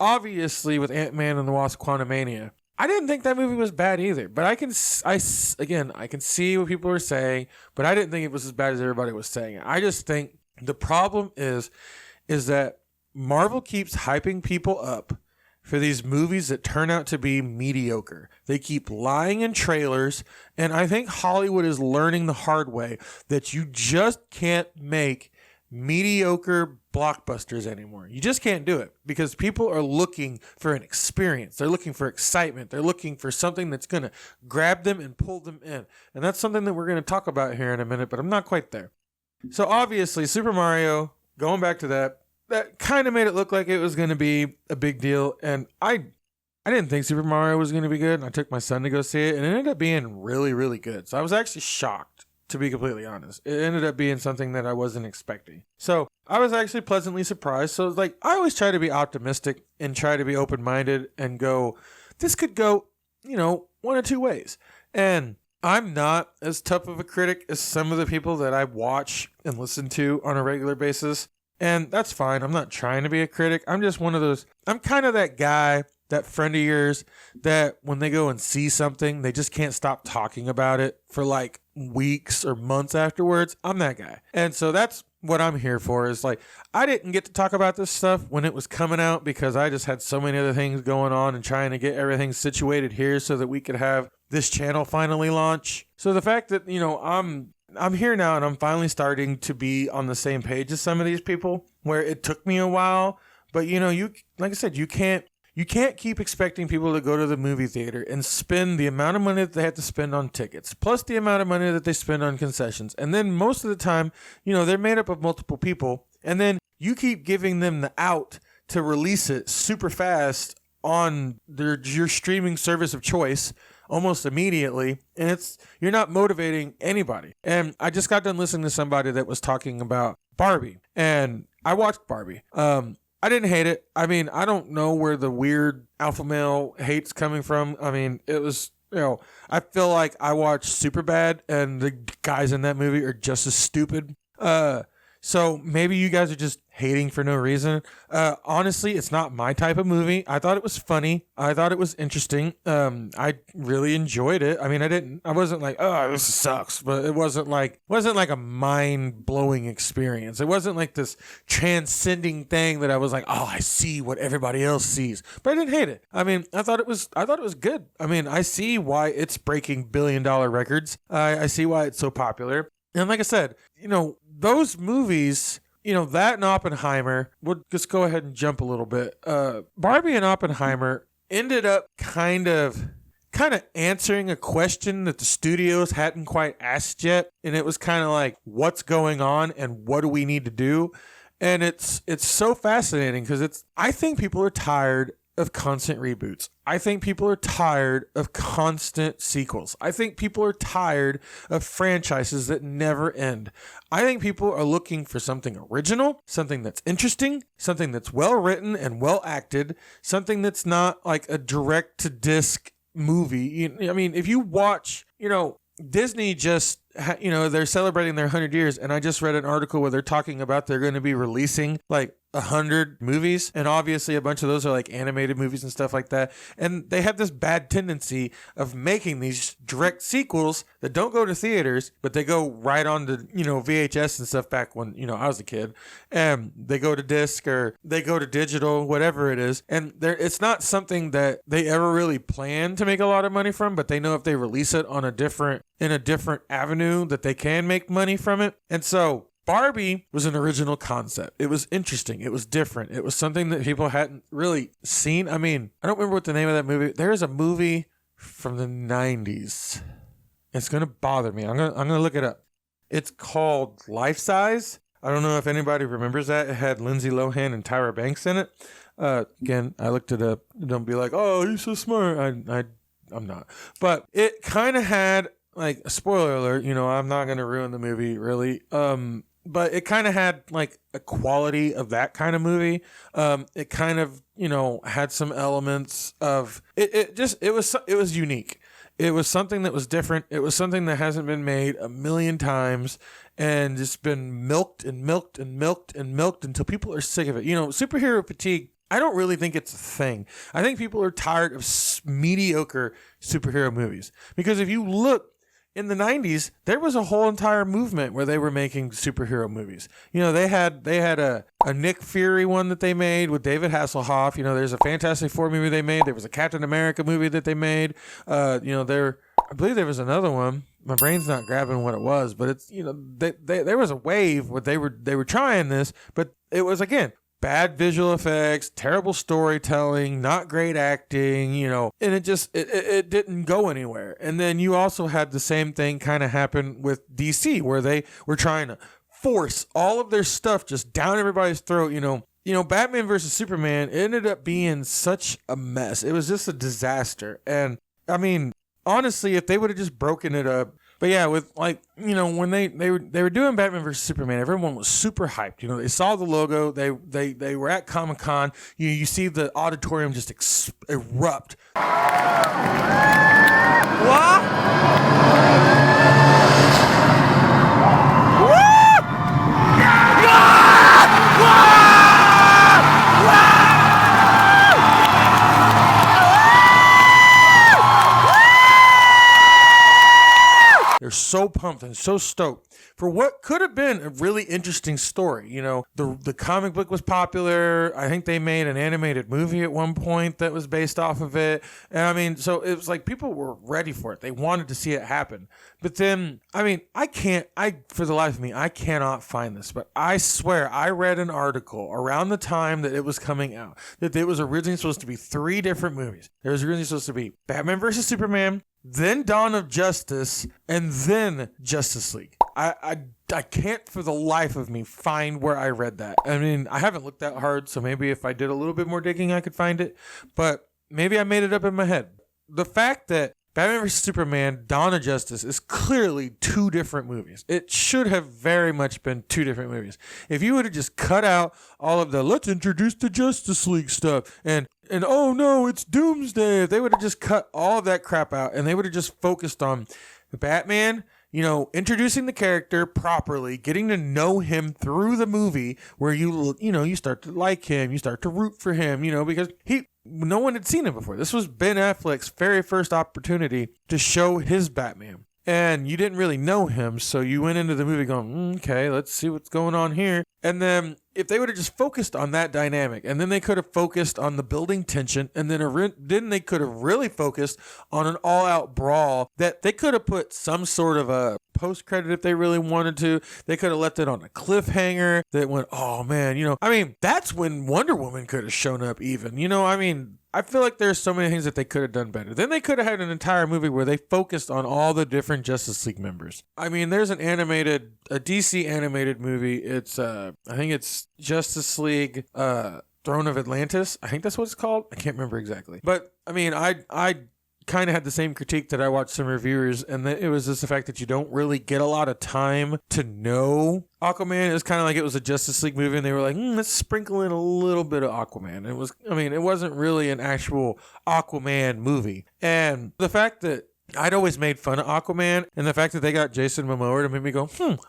obviously with Ant-Man and the Wasp: Quantumania, I didn't think that movie was bad either, but I can see what people are saying, but I didn't think it was as bad as everybody was saying it. I just think the problem is that Marvel keeps hyping people up for these movies that turn out to be mediocre. They keep lying in trailers, and I think Hollywood is learning the hard way that you just can't make mediocre blockbusters anymore. You just can't do it because people are looking for an experience. They're looking for excitement. They're looking for something that's going to grab them and pull them in. And that's something that we're going to talk about here in a minute, but I'm not quite there. So obviously, Super Mario, going back to that kind of made it look like it was going to be a big deal. And I didn't think Super Mario was going to be good. And I took my son to go see it, and it ended up being really, really good. So I was actually shocked, to be completely honest. It ended up being something that I wasn't expecting. So I was actually pleasantly surprised. So I always try to be optimistic and try to be open-minded and go, this could go, one or two ways. And I'm not as tough of a critic as some of the people that I watch and listen to on a regular basis. And that's fine. I'm not trying to be a critic. I'm just one of those. I'm kind of that guy, that friend of yours, that when they go and see something, they just can't stop talking about it for weeks or months afterwards. I'm that guy. And so that's what I'm here for is like, I didn't get to talk about this stuff when it was coming out because I just had so many other things going on and trying to get everything situated here so that we could have this channel finally launch. So the fact that, I'm here now and I'm finally starting to be on the same page as some of these people where it took me a while, but you, like I said, you can't keep expecting people to go to the movie theater and spend the amount of money that they have to spend on tickets, plus the amount of money that they spend on concessions. And then most of the time, they're made up of multiple people. And then you keep giving them the out to release it super fast on your streaming service of choice almost immediately. And you're not motivating anybody. And I just got done listening to somebody that was talking about Barbie. And I watched Barbie. I didn't hate it. I mean, I don't know where the weird alpha male hate's coming from. I mean, it was, I feel like I watched Superbad and the guys in that movie are just as stupid. So maybe you guys are just hating for no reason. Honestly, it's not my type of movie. I thought it was funny. I thought it was interesting. I really enjoyed it. I mean, I wasn't like, oh, this sucks, but it wasn't like a mind-blowing experience. It wasn't like this transcending thing that I was like, oh, I see what everybody else sees. But I didn't hate it. I mean, I thought it was good. I mean, I see why it's breaking billion-dollar records. I see why it's so popular. And like I said, those movies, that and Oppenheimer, we'll just go ahead and jump a little bit. Barbie and Oppenheimer ended up kind of answering a question that the studios hadn't quite asked yet. And it was kind of like, what's going on and what do we need to do? And it's so fascinating because I think people are tired of constant reboots. I think people are tired of constant sequels. I think people are tired of franchises that never end. I think people are looking for something original, something that's interesting, something that's well written and well acted, something that's not like a direct to disc movie. I mean, if you watch, Disney just, they're celebrating their 100 years. And I just read an article where they're talking about they're going to be releasing like 100 movies. And obviously a bunch of those are like animated movies and stuff like that. And they have this bad tendency of making these direct sequels that don't go to theaters, but they go right on to, VHS and stuff back when, I was a kid. And they go to disc or they go to digital, whatever it is. And it's not something that they ever really plan to make a lot of money from, but they know if they release it on in a different avenue that they can make money from it. And so Barbie was an original concept. It was interesting. It was different. It was something that people hadn't really seen. I mean, I don't remember what the name of that movie. There is a movie from the 90s. It's going to bother me. I'm going to look it up. It's called Life Size. I don't know if anybody remembers that. It had Lindsay Lohan and Tyra Banks in it. Again, I looked it up. Don't be like, oh, you're so smart. I'm not. But it kind of had, like, a spoiler alert, I'm not going to ruin the movie really. But it kind of had like a quality of that kind of movie. It kind of, had some elements of it was unique. It was something that was different. It was something that hasn't been made a million times and just been milked and milked and milked and milked until people are sick of it. Superhero fatigue, I don't really think it's a thing. I think people are tired of mediocre superhero movies. Because if you look, in the 90s, there was a whole entire movement where they were making superhero movies. They had a Nick Fury one that they made with David Hasselhoff. There's a Fantastic Four movie they made. There was a Captain America movie that they made. I believe there was another one. My brain's not grabbing what it was, but it's, there was a wave where they were trying this, but it was, again, bad visual effects, terrible storytelling, not great acting, and it didn't go anywhere. And then you also had the same thing kind of happen with DC, where they were trying to force all of their stuff just down everybody's throat. Batman versus Superman ended up being such a mess. It was just a disaster. And I mean, honestly, if they would have just broken it up. But yeah, with when they were doing Batman vs Superman, everyone was super hyped. They saw the logo. They were at Comic-Con. You see the auditorium just erupt. They're so pumped and so stoked for what could have been a really interesting story. You know, the comic book was popular. I think they made an animated movie at one point that was based off of it. And I mean, so it was like people were ready for it. They wanted to see it happen. But then, I mean, for the life of me, I cannot find this, but I swear I read an article around the time that it was coming out that it was originally supposed to be 3 different movies. There was originally supposed to be Batman versus Superman, then Dawn of Justice, and then Justice League. I can't for the life of me find where I read that. I mean, I haven't looked that hard, so maybe if I did a little bit more digging, I could find it. But maybe I made it up in my head. The fact that Batman vs. Superman, Dawn of Justice is clearly 2 different movies. It should have very much been 2 different movies. If you would have just cut out all of the let's introduce the Justice League stuff and oh no, it's Doomsday. If they would have just cut all of that crap out and they would have just focused on Batman, you know, introducing the character properly, getting to know him through the movie where you start to like him, you start to root for him, you know, because no one had seen him before. This was Ben Affleck's very first opportunity to show his Batman. And you didn't really know him, so you went into the movie going, okay, let's see what's going on here. And then if they would have just focused on that dynamic, and then they could have focused on the building tension, and then they could have really focused on an all-out brawl that they could have put some sort of a post-credit if they really wanted to. They could have left it on a cliffhanger that went, oh man, you know, I mean, that's when Wonder Woman could have shown up even, you know, I mean, I feel like there's so many things that they could have done better. Then they could have had an entire movie where they focused on all the different Justice League members. I mean, there's a DC animated movie. It's, I think it's Justice League, Throne of Atlantis. I think that's what it's called. I can't remember exactly. But I mean, I kind of had the same critique that I watched some reviewers, and it was just the fact that you don't really get a lot of time to know Aquaman. It was kind of like it was a Justice League movie, and they were like, let's sprinkle in a little bit of Aquaman. It wasn't really an actual Aquaman movie. And the fact that I'd always made fun of Aquaman, and the fact that they got Jason Momoa to make me go,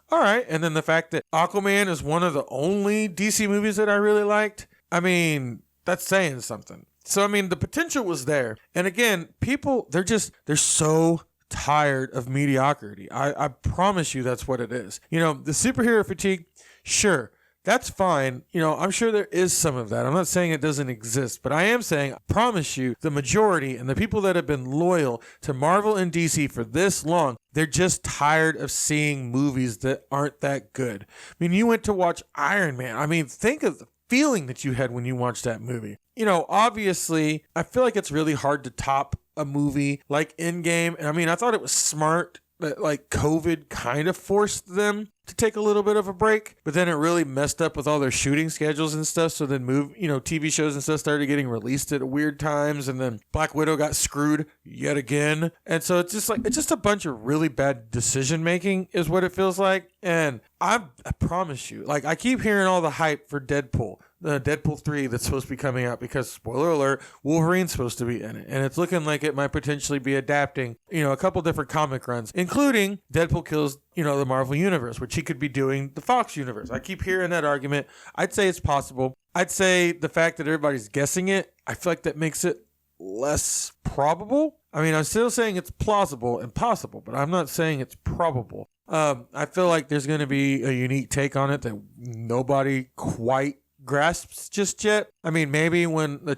all right. And then the fact that Aquaman is one of the only DC movies that I really liked, I mean, that's saying something. So, I mean, the potential was there. And again, people, they're so tired of mediocrity. I promise you that's what it is. You know, the superhero fatigue, sure, that's fine. You know, I'm sure there is some of that. I'm not saying it doesn't exist, but I am saying, I promise you, the majority and the people that have been loyal to Marvel and DC for this long, they're just tired of seeing movies that aren't that good. I mean, you went to watch Iron Man. I mean, think of the feeling that you had when you watched that movie. You know, obviously, I feel like it's really hard to top a movie like Endgame. And I mean, I thought it was smart that like COVID kind of forced them to take a little bit of a break, but then it really messed up with all their shooting schedules and stuff. So then TV shows and stuff started getting released at weird times, and then Black Widow got screwed yet again. And so it's just a bunch of really bad decision making is what it feels like. And I promise you, like, I keep hearing all the hype for Deadpool. The Deadpool 3 that's supposed to be coming out because, spoiler alert, Wolverine's supposed to be in it. And it's looking like it might potentially be adapting, a couple different comic runs, including Deadpool kills, the Marvel Universe, which he could be doing the Fox Universe. I keep hearing that argument. I'd say it's possible. I'd say the fact that everybody's guessing it, I feel like that makes it less probable. I mean, I'm still saying it's plausible and possible, but I'm not saying it's probable. I feel like there's going to be a unique take on it that nobody quite grasps just yet. I mean, maybe when a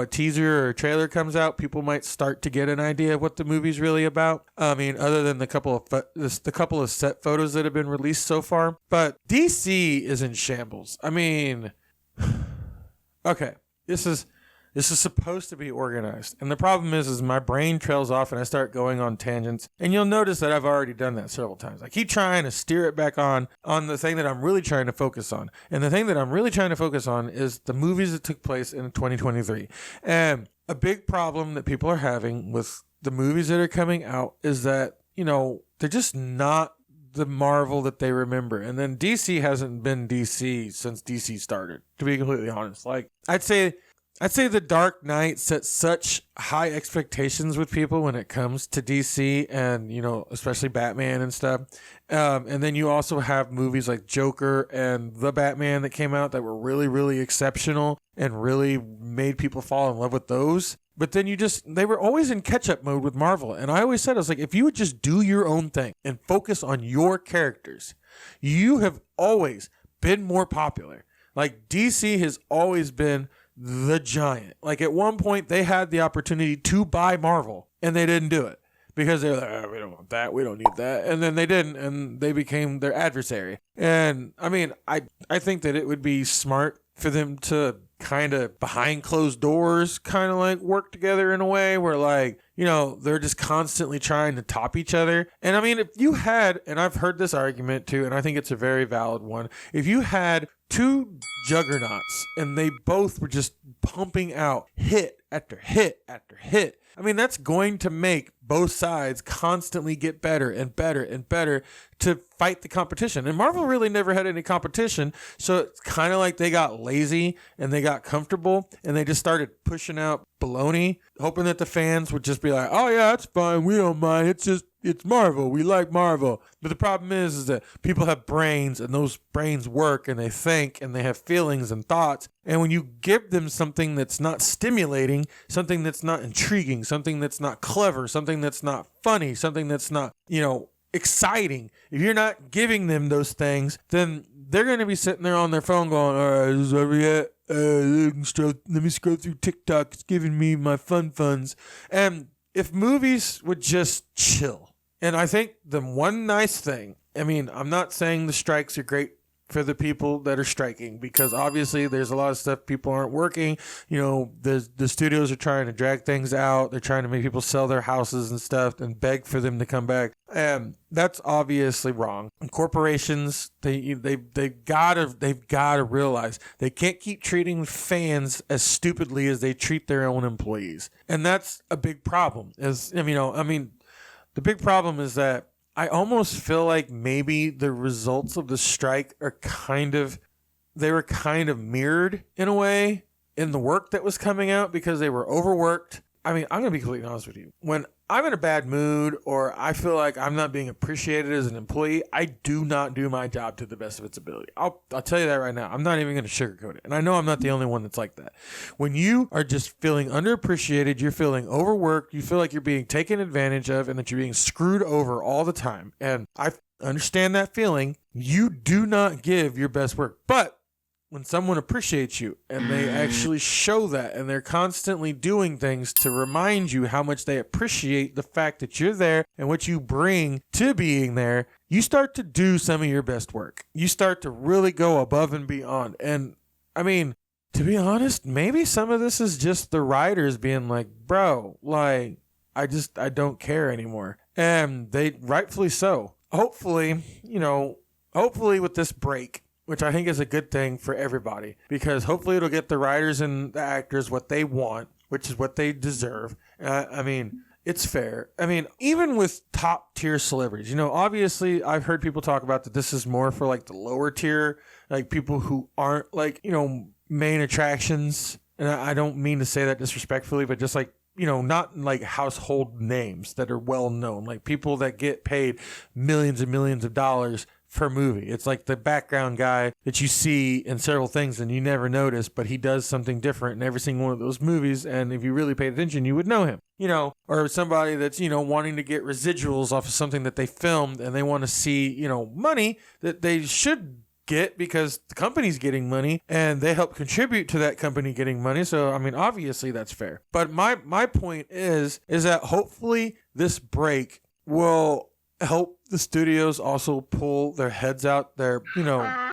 teaser or a trailer comes out, people might start to get an idea of what the movie's really about. I mean, other than the couple of set photos that have been released so far, but DC is in shambles. I mean, okay, this is supposed to be organized. And the problem is my brain trails off and I start going on tangents. And you'll notice that I've already done that several times. I keep trying to steer it back on the thing that I'm really trying to focus on. And the thing that I'm really trying to focus on is the movies that took place in 2023. And a big problem that people are having with the movies that are coming out is that, they're just not the Marvel that they remember. And then DC hasn't been DC since DC started, to be completely honest. Like, I'd say The Dark Knight set such high expectations with people when it comes to DC and, especially Batman and stuff. And then you also have movies like Joker and The Batman that came out that were really, really exceptional and really made people fall in love with those. But then they were always in catch-up mode with Marvel. And I always said, I was like, if you would just do your own thing and focus on your characters, you have always been more popular. Like, DC has always been the giant. Like, at one point, they had the opportunity to buy Marvel, and they didn't do it. Because they were like, oh, we don't want that, we don't need that. And then they didn't, and they became their adversary. And, I mean, I think that it would be smart for them to kind of behind closed doors kind of like work together in a way where, like, you know, they're just constantly trying to top each other. And I mean, if you had, and I've heard this argument too, and I think it's a very valid one, if you had two juggernauts and they both were just pumping out hit after hit after hit, I mean, that's going to make both sides constantly get better and better and better to fight the competition. And Marvel really never had any competition, so it's kind of like they got lazy and they got comfortable and they just started pushing out baloney, hoping that the fans would just be like, oh yeah, it's fine, we don't mind, it's Marvel, we like Marvel. But the problem is that people have brains, and those brains work, and they think, and they have feelings and thoughts. And when you give them something that's not stimulating, something that's not intriguing, something that's not clever, something that's not funny, something that's not, you know, exciting, if you're not giving them those things, then they're going to be sitting there on their phone going, all right, is this over yet? Let me scroll through TikTok. It's giving me my funds. And if movies would just chill, and I think the one nice thing, I mean, I'm not saying the strikes are great for the people that are striking, because obviously there's a lot of stuff, people aren't working, you know, the studios are trying to drag things out, they're trying to make people sell their houses and stuff and beg for them to come back, and that's obviously wrong. And corporations, they've gotta realize they can't keep treating fans as stupidly as they treat their own employees, and that's a big problem. The big problem is that I almost feel like maybe the results of the strike are kind of mirrored in a way in the work that was coming out, because they were overworked. I mean, I'm going to be completely honest with you. When I'm in a bad mood or I feel like I'm not being appreciated as an employee, I do not do my job to the best of its ability. I'll tell you that right now. I'm not even going to sugarcoat it. And I know I'm not the only one that's like that. When you are just feeling underappreciated, you're feeling overworked, you feel like you're being taken advantage of and that you're being screwed over all the time. And I understand that feeling. You do not give your best work. But when someone appreciates you and they actually show that, and they're constantly doing things to remind you how much they appreciate the fact that you're there and what you bring to being there, you start to do some of your best work. You start to really go above and beyond. And I mean, to be honest, maybe some of this is just the writers being like, bro, like, I don't care anymore. And they rightfully so. Hopefully with this break, which I think is a good thing for everybody, because hopefully it'll get the writers and the actors what they want, which is what they deserve. I mean, it's fair. I mean, even with top tier celebrities, you know, obviously I've heard people talk about that this is more for like the lower tier, like people who aren't like, you know, main attractions. And I don't mean to say that disrespectfully, but just like, you know, not like household names that are well known, like people that get paid millions and millions of dollars per movie. It's like the background guy that you see in several things and you never notice, but he does something different in every single one of those movies. And if you really paid attention, you would know him, you know, or somebody that's, you know, wanting to get residuals off of something that they filmed, and they want to see, you know, money that they should get because the company's getting money and they help contribute to that company getting money. So, I mean, obviously that's fair. But my point is that hopefully this break will help the studios also pull their heads out there, you know,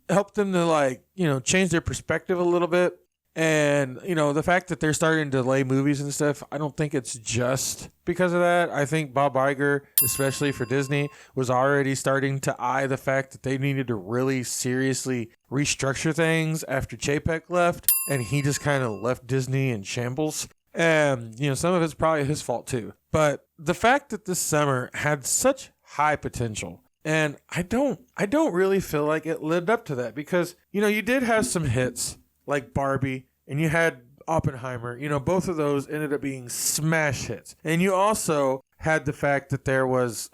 help them to, like, you know, change their perspective a little bit. And, you know, the fact that they're starting to delay movies and stuff, I don't think it's just because of that. I think Bob Iger, especially for Disney, was already starting to eye the fact that they needed to really seriously restructure things after Chapek left, and he just kind of left Disney in shambles. And, you know, some of it's probably his fault too. But the fact that this summer had such high potential, and I don't really feel like it lived up to that, because, you know, you did have some hits like Barbie, and you had Oppenheimer. You know, both of those ended up being smash hits. And you also had the fact that there was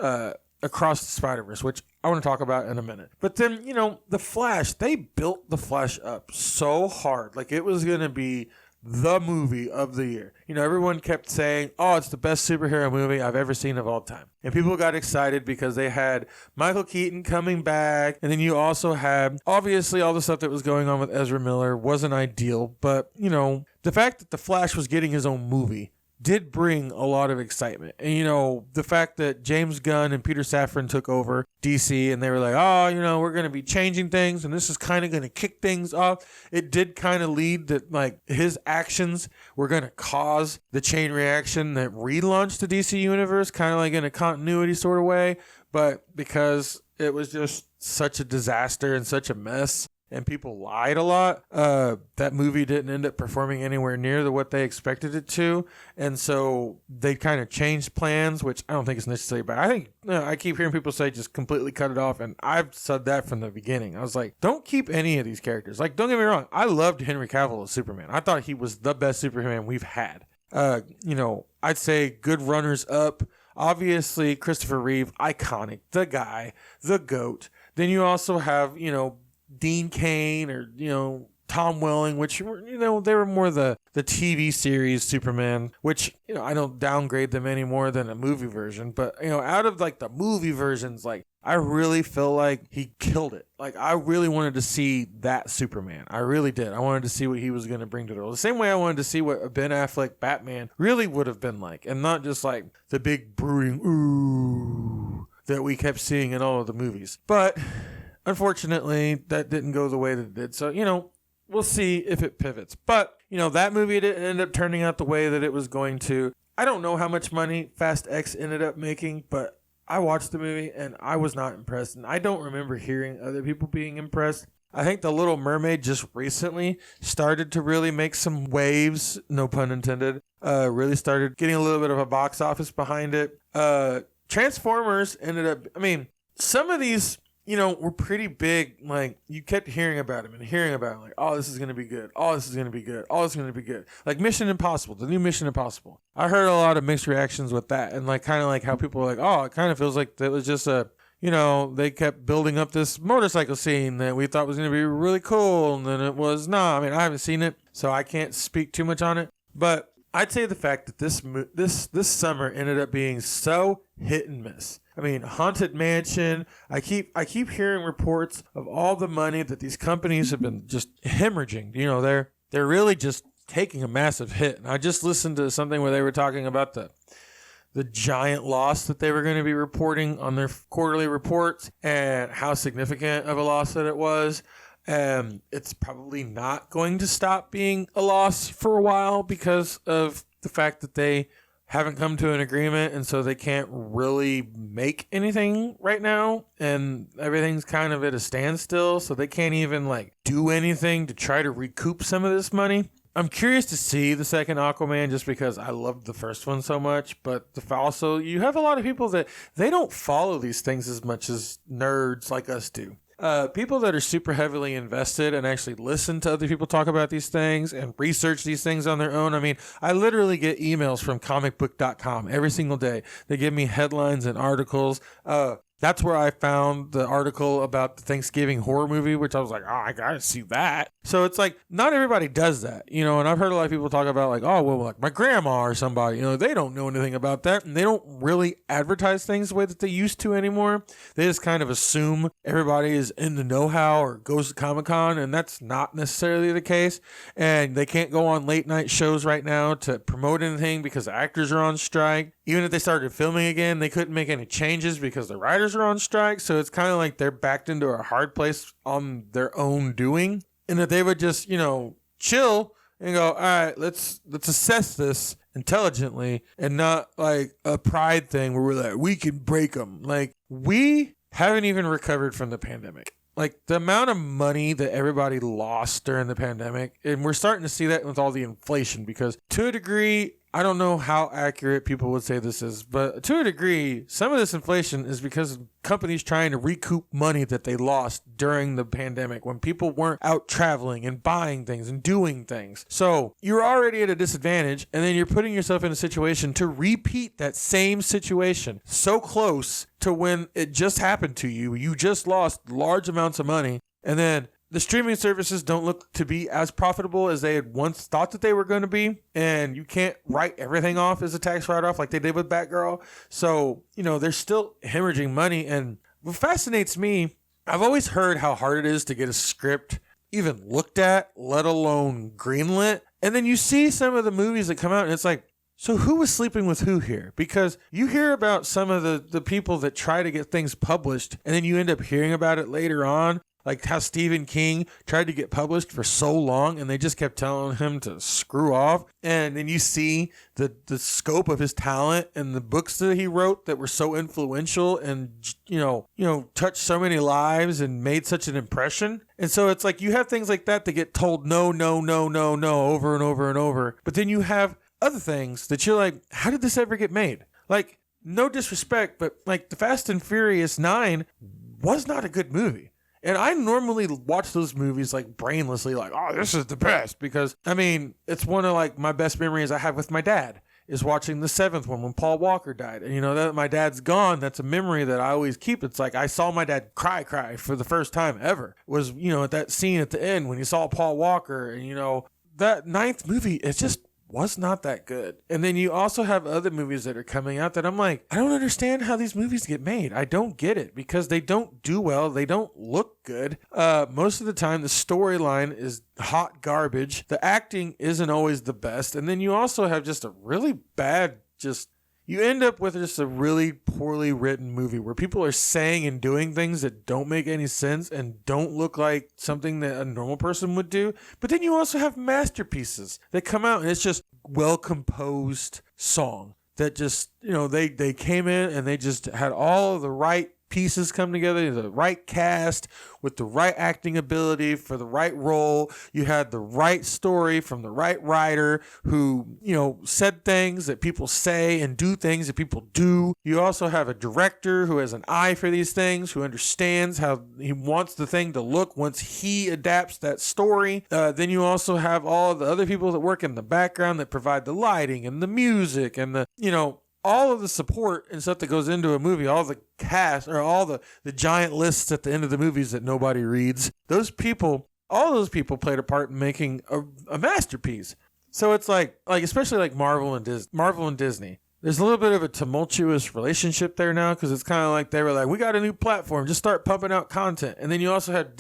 Across the Spiderverse, which I want to talk about in a minute. But then, you know, The Flash, they built The Flash up so hard. Like, it was going to be the movie of the year. You know, everyone kept saying, oh, it's the best superhero movie I've ever seen of all time. And people got excited because they had Michael Keaton coming back. And then you also had, obviously, all the stuff that was going on with Ezra Miller wasn't ideal. But, you know, the fact that The Flash was getting his own movie did bring a lot of excitement. And, you know, the fact that James Gunn and Peter Safran took over DC and they were like, oh, you know, we're going to be changing things and this is kind of going to kick things off. It did kind of lead that, like, his actions were going to cause the chain reaction that relaunched the DC universe, kind of like in a continuity sort of way. But because it was just such a disaster and such a mess, and people lied a lot, that movie didn't end up performing anywhere near what they expected it to. And so they kind of changed plans, which I don't think is necessary. But I think, I keep hearing people say just completely cut it off. And I've said that from the beginning. I was like, don't keep any of these characters. Like, don't get me wrong. I loved Henry Cavill as Superman. I thought he was the best Superman we've had. You know, I'd say good runners up. Obviously, Christopher Reeve, iconic, the guy, the GOAT. Then you also have, you know, Dean Cain or, you know, Tom Welling, which, you know, they were more the TV series Superman, which, you know, I don't downgrade them any more than a movie version. But, you know, out of like the movie versions, like, I really feel like he killed it. Like, I really wanted to see that Superman. I really did. I wanted to see what he was going to bring to the role. The same way I wanted to see what a Ben Affleck Batman really would have been like. And not just like the big brooding ooh that we kept seeing in all of the movies. But unfortunately, that didn't go the way that it did. So, you know, we'll see if it pivots. But, you know, that movie didn't end up turning out the way that it was going to. I don't know how much money Fast X ended up making, but I watched the movie and I was not impressed. And I don't remember hearing other people being impressed. I think The Little Mermaid just recently started to really make some waves, no pun intended, really started getting a little bit of a box office behind it. Transformers ended up, I mean, some of these, you know, were pretty big. Like, you kept hearing about them and hearing about them. Like, oh, this is going to be good. Oh, this is going to be good. Oh, this is going to be good. Like Mission Impossible, the new Mission Impossible. I heard a lot of mixed reactions with that. And like, kind of like how people were like, oh, it kind of feels like it was just a, you know, they kept building up this motorcycle scene that we thought was going to be really cool. And then it was not. I mean, I haven't seen it, so I can't speak too much on it. But I'd say the fact that this summer ended up being so hit and miss. I mean, Haunted Mansion. I keep hearing reports of all the money that these companies have been just hemorrhaging. You know, they're really just taking a massive hit. And I just listened to something where they were talking about the giant loss that they were going to be reporting on their quarterly reports and how significant of a loss that it was. It's probably not going to stop being a loss for a while because of the fact that they haven't come to an agreement, and so they can't really make anything right now, and everything's kind of at a standstill, so they can't even like do anything to try to recoup some of this money. I'm curious to see the second Aquaman just because I loved the first one so much, but also you have a lot of people that they don't follow these things as much as nerds like us do. People that are super heavily invested and actually listen to other people talk about these things and research these things on their own. I mean, I literally get emails from comicbook.com every single day. They give me headlines and articles. That's where I found the article about the Thanksgiving horror movie, which I was like, oh, I gotta see that. So it's like, not everybody does that, you know, and I've heard a lot of people talk about like, oh, well, like my grandma or somebody, you know, they don't know anything about that. And they don't really advertise things the way that they used to anymore. They just kind of assume everybody is in the know-how or goes to Comic-Con, and that's not necessarily the case. And they can't go on late night shows right now to promote anything because the actors are on strike. Even if they started filming again, they couldn't make any changes because the writers are on strike. So it's kind of like they're backed into a hard place on their own doing. And if they would just, you know, chill and go, all right, let's assess this intelligently and not like a pride thing where we're like, we can break them. Like, we haven't even recovered from the pandemic. Like, the amount of money that everybody lost during the pandemic, and we're starting to see that with all the inflation because to a degree, I don't know how accurate people would say this is, but to a degree, some of this inflation is because of companies trying to recoup money that they lost during the pandemic when people weren't out traveling and buying things and doing things. So you're already at a disadvantage, and then you're putting yourself in a situation to repeat that same situation so close to when it just happened to you. You just lost large amounts of money, and then the streaming services don't look to be as profitable as they had once thought that they were going to be. And you can't write everything off as a tax write-off like they did with Batgirl. So, they're still hemorrhaging money. And what fascinates me, I've always heard how hard it is to get a script even looked at, let alone greenlit. And then you see some of the movies that come out and it's like, so who was sleeping with who here? Because you hear about some of the people that try to get things published and then you end up hearing about it later on. Like how Stephen King tried to get published for so long and they just kept telling him to screw off. And then you see the scope of his talent and the books that he wrote that were so influential and, touched so many lives and made such an impression. And so it's like you have things like that get told no, no, no, no, no over and over and over. But then you have other things that you're like, how did this ever get made? Like, no disrespect, but like the Fast and Furious 9 was not a good movie. And I normally watch those movies like brainlessly, like, oh, this is the best. Because, it's one of like my best memories I have with my dad is watching the 7th one when Paul Walker died. And, that my dad's gone, that's a memory that I always keep. It's like I saw my dad cry for the first time ever. Was, at that scene at the end when he saw Paul Walker. And, that 9th movie, it's just was not that good. And then you also have other movies that are coming out that I'm like, I don't understand how these movies get made. I don't get it because they don't do well. They don't look good. Most of the time, the storyline is hot garbage. The acting isn't always the best. And then you also have just a really bad, you end up with just a really poorly written movie where people are saying and doing things that don't make any sense and don't look like something that a normal person would do. But then you also have masterpieces that come out and it's just well-composed song that just, they came in and they just had all of the right pieces come together, the right cast with the right acting ability for the right role. You had the right story from the right writer who, said things that people say and do things that people do. You also have a director who has an eye for these things, who understands how he wants the thing to look once he adapts that story. Then you also have all the other people that work in the background that provide the lighting and the music and the, all of the support and stuff that goes into a movie, all the cast or all the giant lists at the end of the movies that nobody reads. All those people played a part in making a masterpiece. So it's like especially like Marvel and Disney. There's a little bit of a tumultuous relationship there now because it's kind of like they were like, we got a new platform, just start pumping out content. And then you also have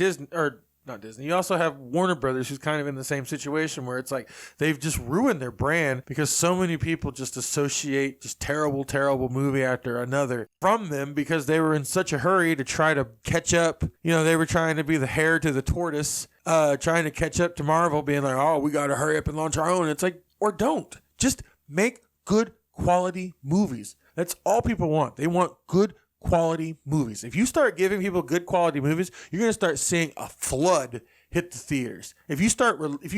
not Disney. You also have Warner Brothers, who's kind of in the same situation where it's like they've just ruined their brand because so many people just associate just terrible, terrible movie after another from them because they were in such a hurry to try to catch up. They were trying to be the hare to the tortoise, trying to catch up to Marvel, being like, oh, we got to hurry up and launch our own. It's like, or don't. Just make good quality movies. That's all people want. They want good quality movies. If you start giving people good quality movies, you're going to start seeing a flood hit the theaters. If you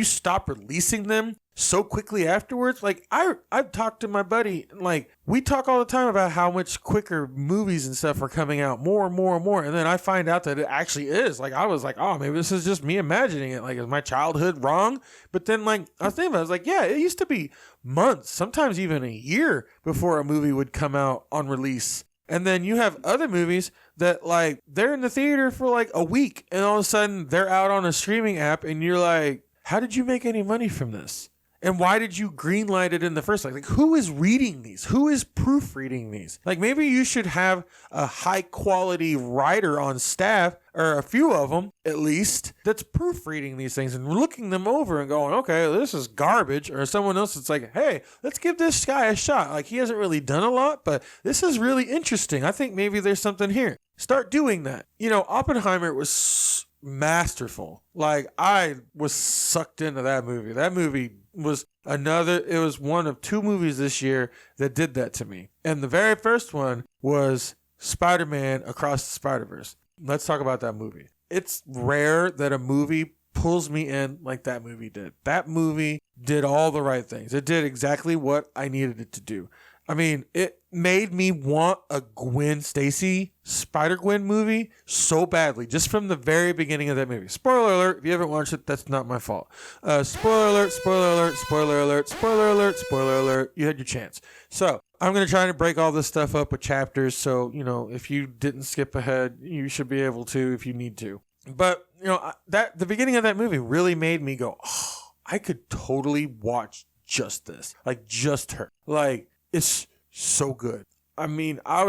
stop releasing them so quickly afterwards, like I've talked to my buddy, like we talk all the time about how much quicker movies and stuff are coming out, more and more and more, and then I find out that it actually is. Like I was like, oh, maybe this is just me imagining it. Like, is my childhood wrong? But then like I was thinking about it, I was like, yeah, it used to be months, sometimes even a year before a movie would come out on release. And then you have other movies that like they're in the theater for like a week and all of a sudden they're out on a streaming app and you're like, how did you make any money from this? And why did you greenlight it in the first place? Like, who is reading these? Who is proofreading these? Like, maybe you should have a high-quality writer on staff, or a few of them, at least, that's proofreading these things and looking them over and going, okay, this is garbage. Or someone else that's like, hey, let's give this guy a shot. Like, he hasn't really done a lot, but this is really interesting. I think maybe there's something here. Start doing that. Oppenheimer was masterful. Like, I was sucked into that movie. That movie was it was one of two movies this year that did that to me. And the very first one was Spider-Man Across the Spiderverse. Let's talk about that movie. It's rare that a movie pulls me in like that movie did. That movie did all the right things. It did exactly what I needed it to do. I mean, it made me want a Gwen Stacy Spider-Gwen movie so badly, just from the very beginning of that movie. Spoiler alert, if you haven't watched it, that's not my fault. Spoiler alert, spoiler alert, spoiler alert, spoiler alert, spoiler alert. You had your chance. So I'm going to try to break all this stuff up with chapters. So, if you didn't skip ahead, you should be able to if you need to. But, that the beginning of that movie really made me go, oh, I could totally watch just this. Like, just her. Like, it's so good. I mean, I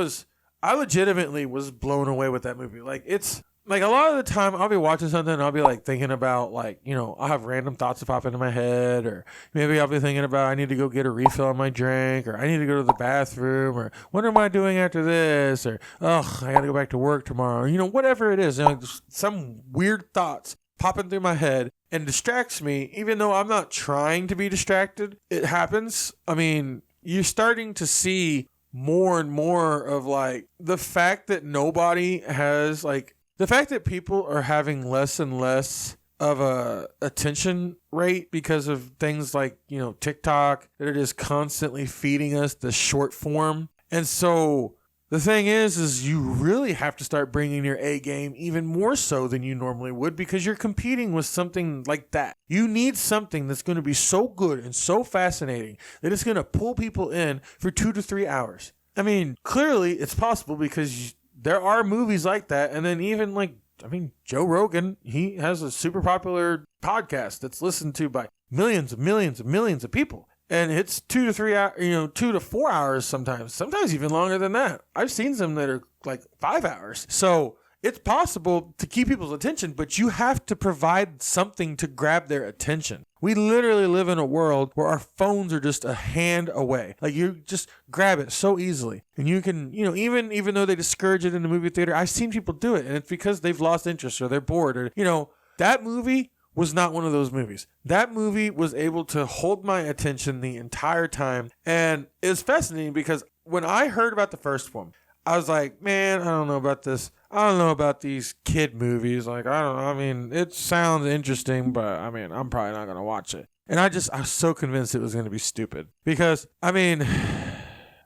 legitimately was blown away with that movie. Like, it's like a lot of the time I'll be watching something and I'll be like thinking about like, I'll have random thoughts that pop into my head, or maybe I'll be thinking about I need to go get a refill on my drink, or I need to go to the bathroom, or what am I doing after this, or I got to go back to work tomorrow, whatever it is, some weird thoughts popping through my head and distracts me, even though I'm not trying to be distracted. It happens. I mean, you're starting to see more and more of like the fact that the fact that people are having less and less of a attention rate because of things like, TikTok, that it is constantly feeding us the short form. And so the thing is you really have to start bringing your A game even more so than you normally would, because you're competing with something like that. You need something that's going to be so good and so fascinating that it's going to pull people in for 2 to 3 hours. I mean, clearly it's possible because there are movies like that. And then even Joe Rogan, he has a super popular podcast that's listened to by millions and millions and millions of people. And it's 2 to 3 hours, 2 to 4 hours sometimes even longer than that. I've seen some that are like 5 hours. So it's possible to keep people's attention, but you have to provide something to grab their attention. We literally live in a world where our phones are just a hand away. Like, you just grab it so easily. And you can, even though they discourage it in the movie theater, I've seen people do it. And it's because they've lost interest or they're bored, or, that movie was not one of those movies. That movie was able to hold my attention the entire time. And it was fascinating because when I heard about the first one, I was like, man, I don't know about this. I don't know about these kid movies. Like, it sounds interesting, but I'm probably not going to watch it. And I was so convinced it was going to be stupid because, to be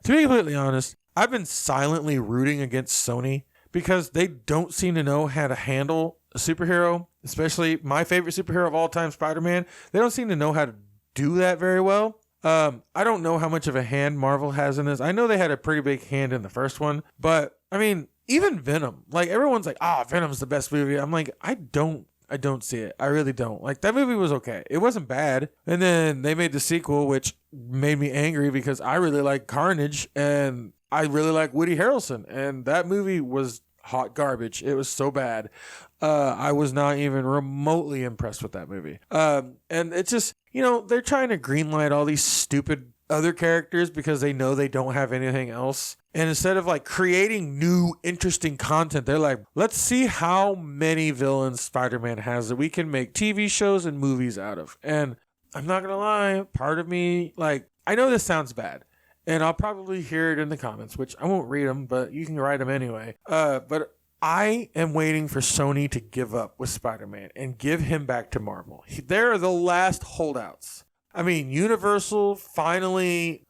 completely honest, I've been silently rooting against Sony because they don't seem to know how to handle a superhero, especially my favorite superhero of all time, Spider-Man. They don't seem to know how to do that very well. I don't know how much of a hand Marvel has in this. I know they had a pretty big hand in the first one, but even Venom, like, everyone's like, Venom's the best movie. I'm like, I don't see it. I really don't. Like, that movie was okay. It wasn't bad. And then they made the sequel, which made me angry because I really like Carnage and I really like Woody Harrelson. And that movie was hot garbage. It was so bad. I was not even remotely impressed with that movie. And it's just, they're trying to greenlight all these stupid other characters because they know they don't have anything else. And instead of like creating new, interesting content, they're like, let's see how many villains Spider-Man has that we can make TV shows and movies out of. And I'm not going to lie, part of me, like, I know this sounds bad. And I'll probably hear it in the comments, which I won't read them, but you can write them anyway. But I am waiting for Sony to give up with Spider-Man and give him back to Marvel. They're the last holdouts. Universal apparently,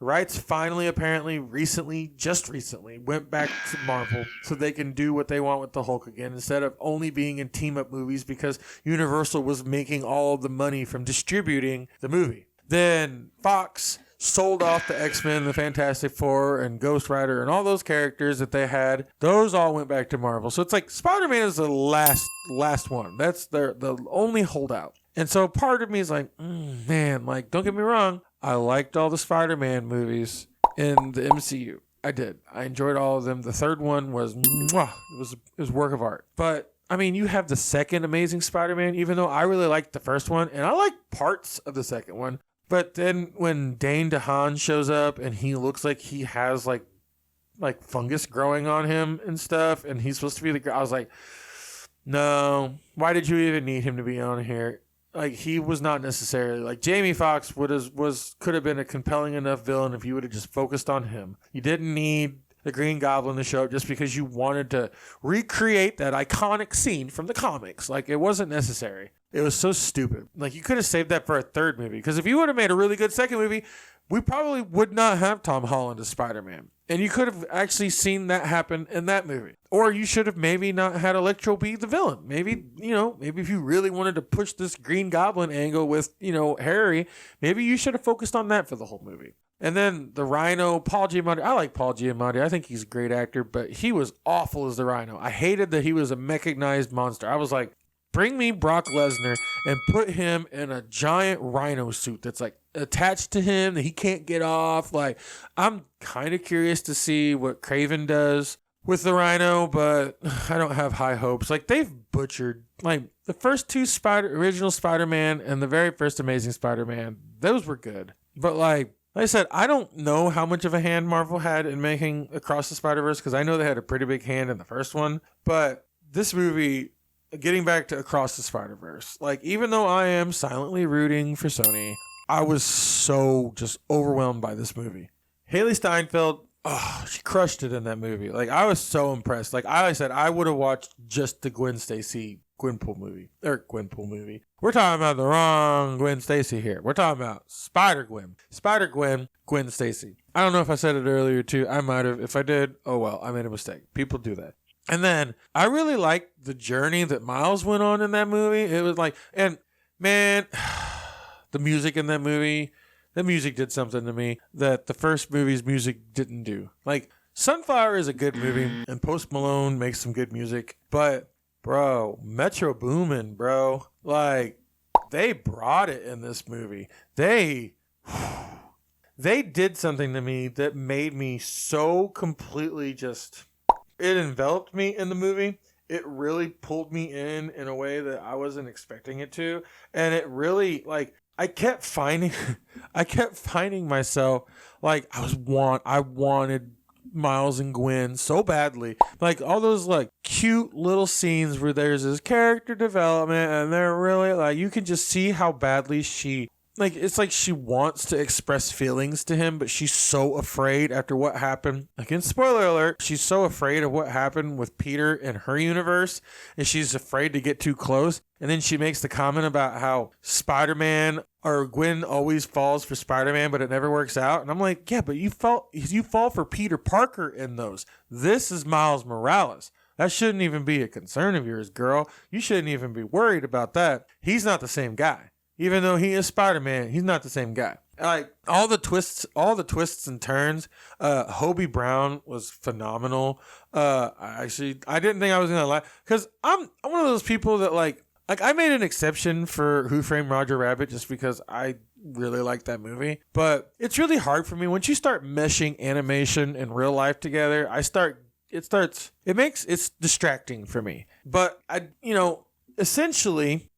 just recently, went back to Marvel so they can do what they want with the Hulk again instead of only being in team-up movies because Universal was making all of the money from distributing the movie. Then Fox sold off the X-Men, the Fantastic Four, and Ghost Rider, and all those characters that they had. Those all went back to Marvel. So it's like Spider-Man is the last one. That's the only holdout. And so part of me is like, man, like, don't get me wrong. I liked all the Spider-Man movies in the MCU. I did. I enjoyed all of them. The third one was, it was work of art. But you have the second Amazing Spider-Man, even though I really liked the first one, and I like parts of the second one. But then when Dane DeHaan shows up and he looks like he has like fungus growing on him and stuff, and he's supposed to be I was like, no, why did you even need him to be on here? Like, he was not necessarily, like, Jamie Foxx could have been a compelling enough villain if you would have just focused on him. You didn't need the Green Goblin to show up just because you wanted to recreate that iconic scene from the comics. Like, it wasn't necessary. It was so stupid. Like, you could have saved that for a third movie. Because if you would have made a really good second movie, we probably would not have Tom Holland as Spider-Man. And you could have actually seen that happen in that movie. Or you should have maybe not had Electro be the villain. Maybe if you really wanted to push this Green Goblin angle with, Harry, maybe you should have focused on that for the whole movie. And then the Rhino, Paul Giamatti. I like Paul Giamatti. I think he's a great actor, but he was awful as the Rhino. I hated that he was a mechanized monster. I was like, bring me Brock Lesnar and put him in a giant rhino suit that's like attached to him that he can't get off. Like, I'm kind of curious to see what Craven does with the rhino, but I don't have high hopes. Like, they've butchered like the first two original Spider-Man and the very first Amazing Spider-Man. Those were good, but like I said, I don't know how much of a hand Marvel had in making Across the Spiderverse, because I know they had a pretty big hand in the first one. But this movie, getting back to Across the Spiderverse, like, even though I am silently rooting for Sony, I was so just overwhelmed by this movie. Haley Steinfeld, she crushed it in that movie. Like, I was so impressed. Like I said, I would have watched just the Gwen Stacy Gwenpool movie. We're talking about the wrong Gwen Stacy here. We're talking about Spider-Gwen. Spider-Gwen, Gwen Stacy. I don't know if I said it earlier too. I might have. If I did, oh well, I made a mistake. People do that. And then I really liked the journey that Miles went on in that movie. It was like, and man, the music in that movie, the music did something to me that the first movie's music didn't do. Like, Sunflower is a good movie, and Post Malone makes some good music, but bro, Metro Boomin, bro. Like, they brought it in this movie. They did something to me that made me so completely just... It enveloped me in the movie. It really pulled me in a way that I wasn't expecting it to. And it really, like, I kept finding myself, like, I wanted Miles and Gwen so badly. Like, all those like cute little scenes where there's this character development and they're really like, you can just see how badly she, like, it's like she wants to express feelings to him, but she's so afraid after what happened. Again, spoiler alert, she's so afraid of what happened with Peter in her universe, and she's afraid to get too close. And then she makes the comment about how Spider-Man or Gwen always falls for Spider-Man, but it never works out. And I'm like, yeah, but you fall for Peter Parker in those. This is Miles Morales. That shouldn't even be a concern of yours, girl. You shouldn't even be worried about that. He's not the same guy. Even though he is Spider-Man, he's not the same guy. Like, all the twists and turns. Hobie Brown was phenomenal. I didn't think I was gonna like, because I'm one of those people that like I made an exception for Who Framed Roger Rabbit just because I really like that movie. But it's really hard for me once you start meshing animation and real life together. It's distracting for me. But essentially,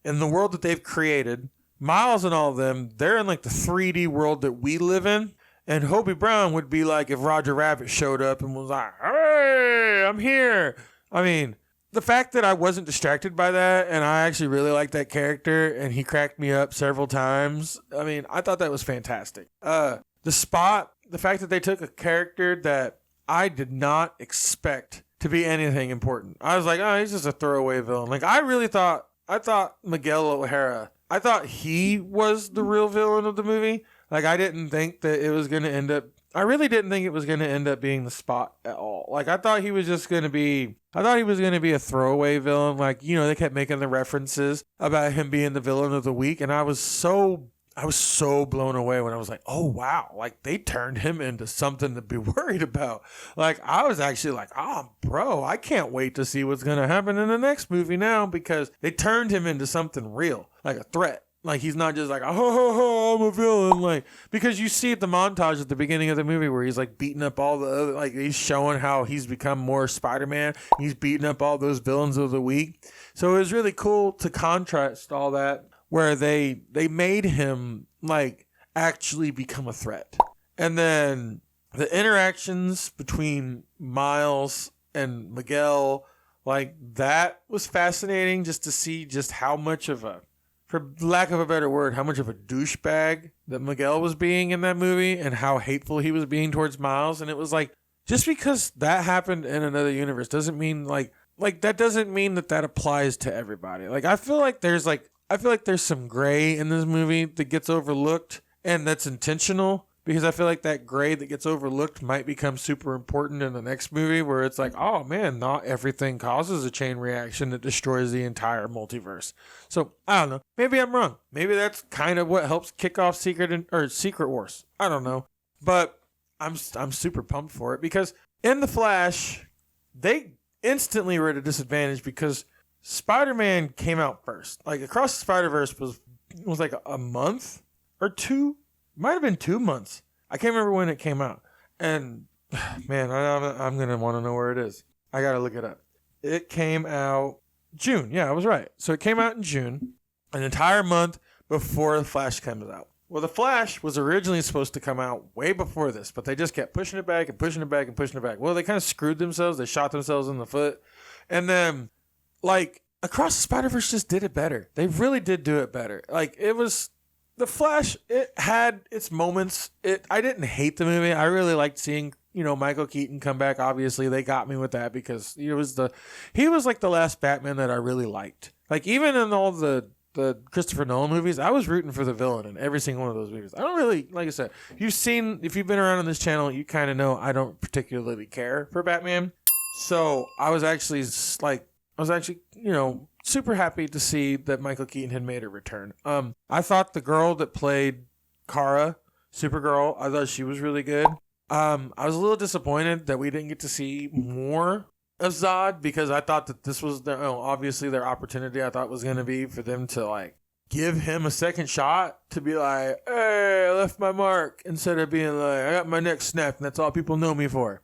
in the world that they've created, Miles and all of them, they're in like the 3D world that we live in. And Hobie Brown would be like if Roger Rabbit showed up and was like, hey, I'm here. I mean, the fact that I wasn't distracted by that, and I actually really liked that character, and he cracked me up several times. I mean, I thought that was fantastic. The fact that they took a character that I did not expect to be anything important. I was like, oh, he's just a throwaway villain. Like, I thought Miguel O'Hara, I thought he was the real villain of the movie. Like, I didn't think that it was going to end up, I really didn't think it was going to end up being the Spot at all. Like, I thought he was going to be a throwaway villain. Like, they kept making the references about him being the villain of the week. And I was so blown away when I was like, oh, wow. Like, they turned him into something to be worried about. Like, I was actually like, oh, bro, I can't wait to see what's going to happen in the next movie now, because they turned him into something real, like a threat. Like, he's not just like, oh, I'm a villain. Like, because you see at the montage at the beginning of the movie where he's like beating up all the other, like, he's showing how he's become more Spider-Man. He's beating up all those villains of the week. So it was really cool to contrast all that, where they made him like actually become a threat. And then the interactions between Miles and Miguel, like, that was fascinating, just to see just how much of a, for lack of a better word, how much of a douchebag that Miguel was being in that movie, and how hateful he was being towards Miles. And it was like, just because that happened in another universe doesn't mean like that doesn't mean that applies to everybody. Like, I feel like there's some gray in this movie that gets overlooked, and that's intentional, because I feel like that gray that gets overlooked might become super important in the next movie, where it's like, oh man, not everything causes a chain reaction that destroys the entire multiverse. So I don't know. Maybe I'm wrong. Maybe that's kind of what helps kick off Secret Wars. I don't know. But I'm super pumped for it, because in The Flash, they instantly were at a disadvantage because Spider-Man came out first. Like Across the Spiderverse was like a month or two. Might have been 2 months. I can't remember when it came out. And man, I'm going to want to know where it is. I got to look it up. It came out June. Yeah, I was right. So it came out in June, an entire month before The Flash comes out. Well, The Flash was originally supposed to come out way before this, but they just kept pushing it back and pushing it back and pushing it back. Well, they kind of screwed themselves. They shot themselves in the foot. And then, like, Across the Spider-Verse just did it better. They really did do it better. Like, it was... The Flash, it had its moments. I didn't hate the movie. I really liked seeing, Michael Keaton come back. Obviously, they got me with that because he was like the last Batman that I really liked. Like, even in all the Christopher Nolan movies, I was rooting for the villain in every single one of those movies. I don't really, like I said, if you've been around on this channel, you kind of know I don't particularly care for Batman. So I was actually super happy to see that Michael Keaton had made a return. I thought the girl that played Kara, Supergirl, I thought she was really good. I was a little disappointed that we didn't get to see more of Zod because I thought that this was obviously their opportunity. I thought was going to be for them to like give him a second shot to be like, hey, I left my mark, instead of being like, I got my neck snapped and that's all people know me for.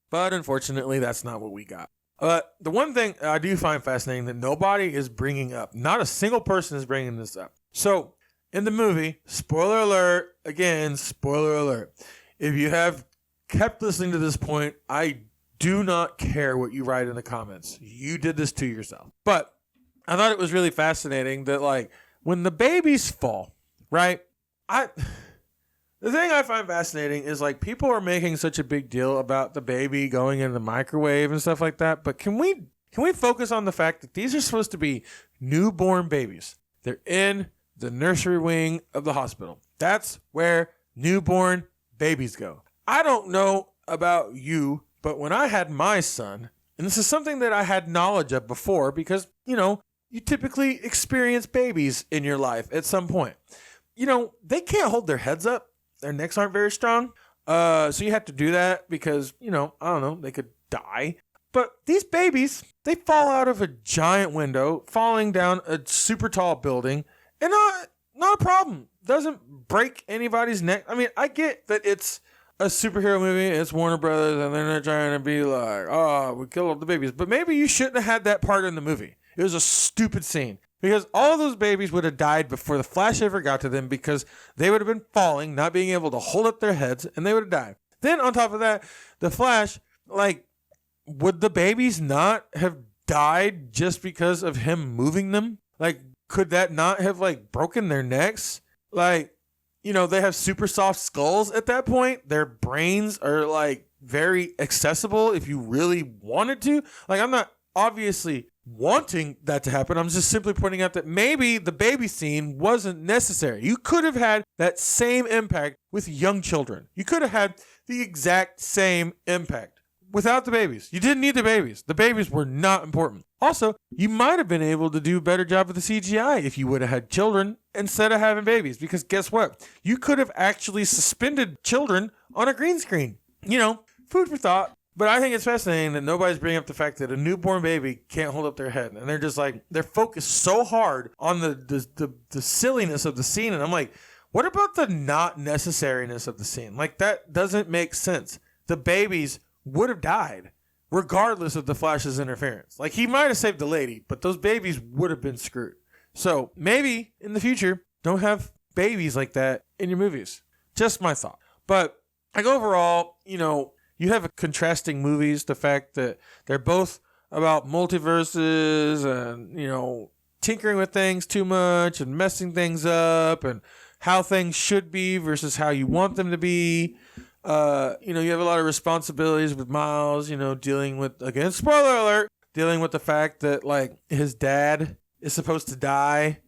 But unfortunately, that's not what we got. But the one thing I do find fascinating that nobody is bringing up, not a single person is bringing this up. So in the movie, spoiler alert, again, spoiler alert. If you have kept listening to this point, I do not care what you write in the comments. You did this to yourself. But I thought it was really fascinating that like when the babies fall, right? The thing I find fascinating is like people are making such a big deal about the baby going in the microwave and stuff like that. But can we focus on the fact that these are supposed to be newborn babies? They're in the nursery wing of the hospital. That's where newborn babies go. I don't know about you, but when I had my son, and this is something that I had knowledge of before because, you typically experience babies in your life at some point. They can't hold their heads up. Their necks aren't very strong. So you have to do that because, I don't know, they could die. But these babies, they fall out of a giant window, falling down a super tall building, and not a problem. Doesn't break anybody's neck. I mean, I get that it's a superhero movie, it's Warner Brothers, and they're not trying to be like, oh, we killed all the babies. But maybe you shouldn't have had that part in the movie. It was a stupid scene. Because all those babies would have died before the Flash ever got to them because they would have been falling, not being able to hold up their heads, and they would have died. Then on top of that, the Flash, like, would the babies not have died just because of him moving them? Like, could that not have, like, broken their necks? Like, they have super soft skulls at that point. Their brains are, like, very accessible if you really wanted to. Like, I'm not obviously wanting that to happen. I'm just simply pointing out that maybe the baby scene wasn't necessary. You could have had that same impact with young children. You could have had the exact same impact without the babies. You didn't need the babies. The babies were not important. Also, you might have been able to do a better job with the CGI if you would have had children instead of having babies. Because guess what? You could have actually suspended children on a green screen. Food for thought. But I think it's fascinating that nobody's bringing up the fact that a newborn baby can't hold up their head. And they're just like, they're focused so hard on the silliness of the scene. And I'm like, what about the not necessariness of the scene? Like, that doesn't make sense. The babies would have died regardless of the Flash's interference. Like, he might have saved the lady, but those babies would have been screwed. So maybe in the future, don't have babies like that in your movies. Just my thought. But like overall, you have contrasting movies, the fact that they're both about multiverses and, tinkering with things too much and messing things up and how things should be versus how you want them to be. You have a lot of responsibilities with Miles, dealing with, again, spoiler alert, dealing with the fact that, like, his dad is supposed to die.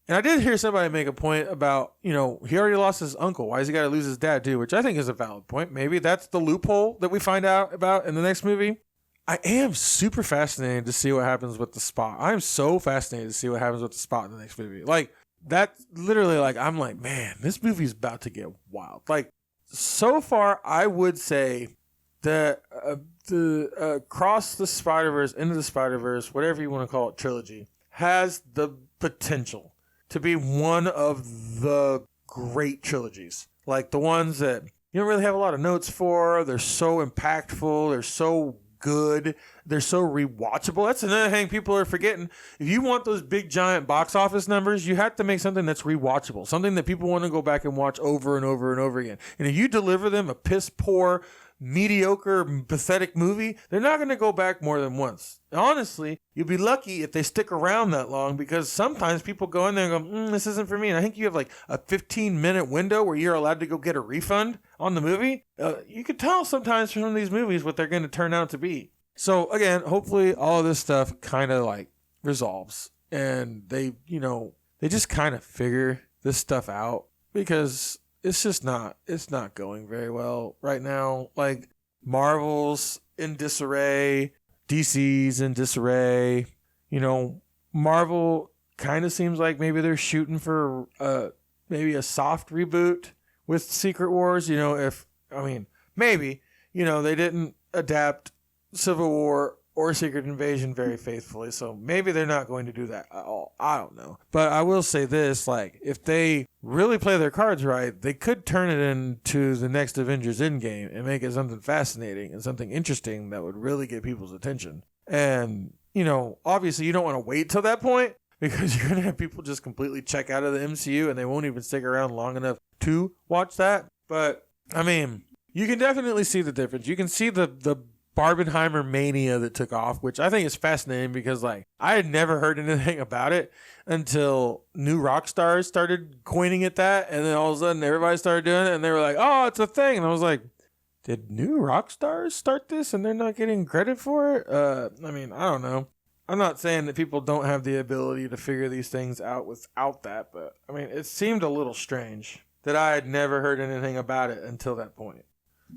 And I did hear somebody make a point about, he already lost his uncle. Why has he got to lose his dad too? Which I think is a valid point. Maybe that's the loophole that we find out about in the next movie. I am super fascinated to see what happens with the Spot. I am so fascinated to see what happens with the Spot in the next movie. Like, that's literally like, I'm like, man, this movie's about to get wild. Like, so far, I would say the Across the Spiderverse, Into the Spiderverse, whatever you want to call it, trilogy, has the potential to be one of the great trilogies. Like the ones that you don't really have a lot of notes for. They're so impactful. They're so good. They're so rewatchable. That's another thing people are forgetting. If you want those big giant box office numbers, you have to make something that's rewatchable, something that people want to go back and watch over and over and over again. And if you deliver them a piss poor, mediocre, pathetic movie, they're not going to go back more than once. Honestly, you'll be lucky if they stick around that long, because sometimes people go in there and go, this isn't for me. And I think you have like a 15-minute window where you're allowed to go get a refund on the movie. You can tell sometimes from these movies what they're going to turn out to be. So again, hopefully all of this stuff kind of like resolves and they just kind of figure this stuff out, because it's not going very well right now. Like Marvel's in disarray, DC's in disarray. Marvel kind of seems like maybe they're shooting for maybe a soft reboot with Secret Wars. Maybe, they didn't adapt Civil War or Secret Invasion very faithfully, so maybe they're not going to do that at all. I don't know. But I will say this, like, if they really play their cards right, they could turn it into the next Avengers Endgame and make it something fascinating and something interesting that would really get people's attention. And, obviously you don't want to wait till that point, because you're going to have people just completely check out of the MCU and they won't even stick around long enough to watch that. But, you can definitely see the difference. You can see the Barbenheimer mania that took off, which I think is fascinating, because like I had never heard anything about it until new rock stars started coining it that, and then all of a sudden everybody started doing it and they were like, oh, it's a thing. And I was like, did new rock stars start this and they're not getting credit for it? I don't know. I'm not saying that people don't have the ability to figure these things out without that, but it seemed a little strange that I had never heard anything about it until that point.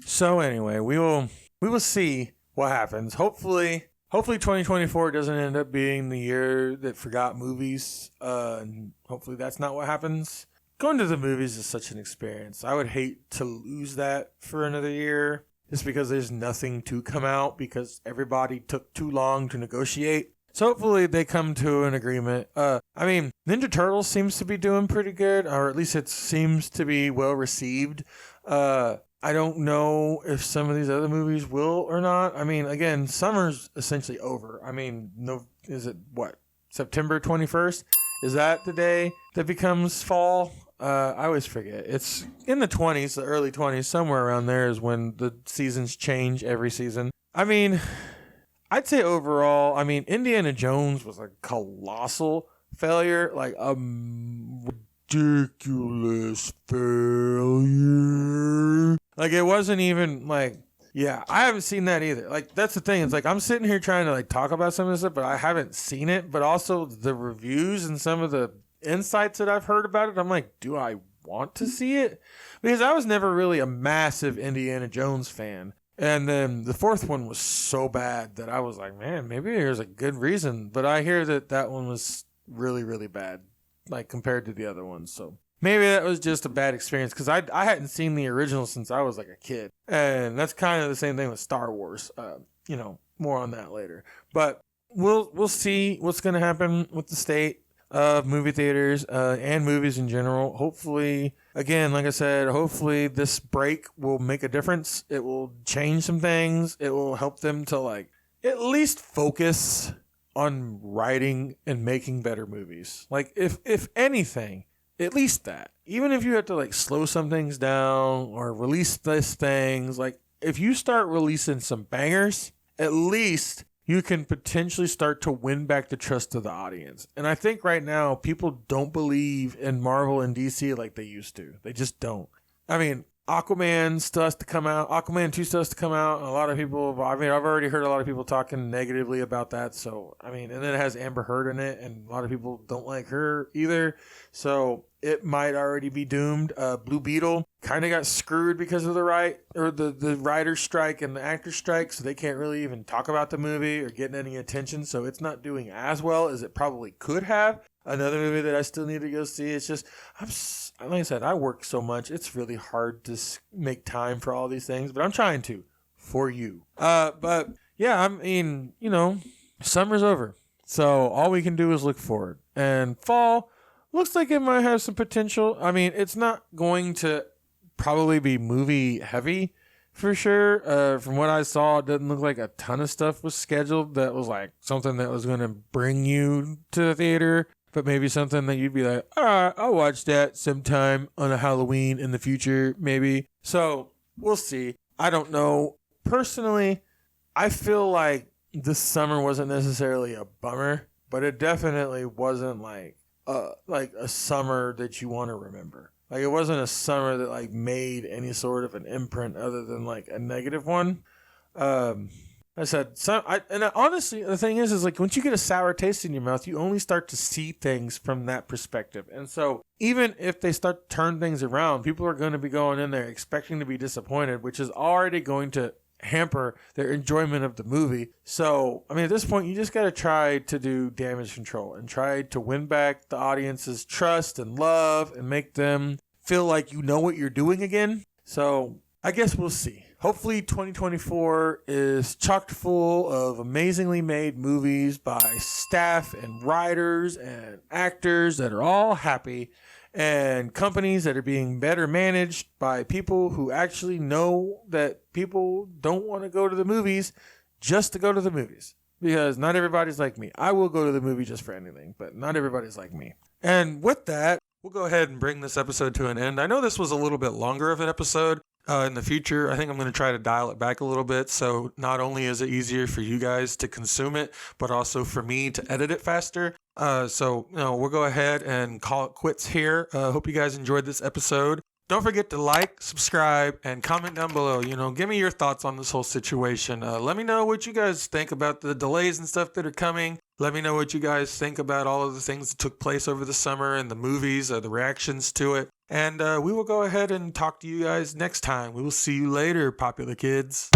So anyway, we will see what happens. Hopefully 2024 doesn't end up being the year that forgot movies. And hopefully that's not what happens. Going to the movies is such an experience. I would hate to lose that for another year, just because there's nothing to come out, because everybody took too long to negotiate. So hopefully they come to an agreement. Ninja Turtles seems to be doing pretty good, or at least it seems to be well received. I don't know if some of these other movies will or not. Again, summer's essentially over. Is it what? September 21st? Is that the day that becomes fall? I always forget. It's in the 20s, the early 20s, somewhere around there is when the seasons change every season. I'd say overall, Indiana Jones was a colossal failure, like a ridiculous failure. Like, it wasn't even like, I haven't seen that either. Like, that's the thing. It's like I'm sitting here trying to like talk about some of this stuff, but I haven't seen it. But also the reviews and some of the insights that I've heard about it, I'm like, do I want to see it? Because I was never really a massive Indiana Jones fan. And then the fourth one was so bad that I was like, man, maybe there's a good reason. But I hear that one was really, really bad, like compared to the other ones. So maybe that was just a bad experience, because I hadn't seen the original since I was like a kid. And that's kind of the same thing with Star Wars. More on that later. But we'll see what's going to happen with the state of movie theaters and movies in general. Hopefully, again, like I said, hopefully this break will make a difference. It will change some things. It will help them to like at least focus on writing and making better movies. Like if anything, at least that. Even if you have to like slow some things down or release these things, like if you start releasing some bangers, at least you can potentially start to win back the trust of the audience. And I think right now people don't believe in Marvel and DC like they used to. They just don't. Aquaman still has to come out. Aquaman 2 still has to come out. And a lot of people, I've already heard a lot of people talking negatively about that. So, and then it has Amber Heard in it, and a lot of people don't like her either. So it might already be doomed. Blue Beetle kind of got screwed because of the writer's strike and the actor's strike. So they can't really even talk about the movie or get any attention. So it's not doing as well as it probably could have. Another movie that I still need to go see. It's just, like I said, I work so much. It's really hard to make time for all these things, but I'm trying to. for you. But yeah, I mean, summer's over. So all we can do is look forward. And fall looks like it might have some potential. I mean, it's not going to probably be movie heavy for sure. From what I saw, it doesn't look like a ton of stuff was scheduled that was like something that was going to bring you to the theater, but maybe something that you'd be like, all right, I'll watch that sometime on a Halloween in the future, maybe. So we'll see. I don't know. Personally, I feel like this summer wasn't necessarily a bummer, but it definitely wasn't like a summer that you want to remember. Like, it wasn't a summer that like made any sort of an imprint other than like a negative one. I said, honestly, the thing is like once you get a sour taste in your mouth, you only start to see things from that perspective. And so even if they start to turn things around, people are going to be going in there expecting to be disappointed, which is already going to hamper their enjoyment of the movie. So, I mean, at this point, you just got to try to do damage control and try to win back the audience's trust and love and make them feel like you know what you're doing again. So, I guess we'll see. Hopefully 2024 is chock full of amazingly made movies by staff and writers and actors that are all happy, and companies that are being better managed by people who actually know that people don't want to go to the movies just to go to the movies. Because not everybody's like me. I will go to the movie just for anything, but not everybody's like me. And with that, we'll go ahead and bring this episode to an end. I know this was a little bit longer of an episode. In the future, I think I'm going to try to dial it back a little bit. So not only is it easier for you guys to consume it, but also for me to edit it faster. So we'll go ahead and call it quits here. Hope you guys enjoyed this episode. Don't forget to like, subscribe, and comment down below. Give me your thoughts on this whole situation. Let me know what you guys think about the delays and stuff that are coming. Let me know what you guys think about all of the things that took place over the summer and the movies, the reactions to it. And we will go ahead and talk to you guys next time. We will see you later, popular kids.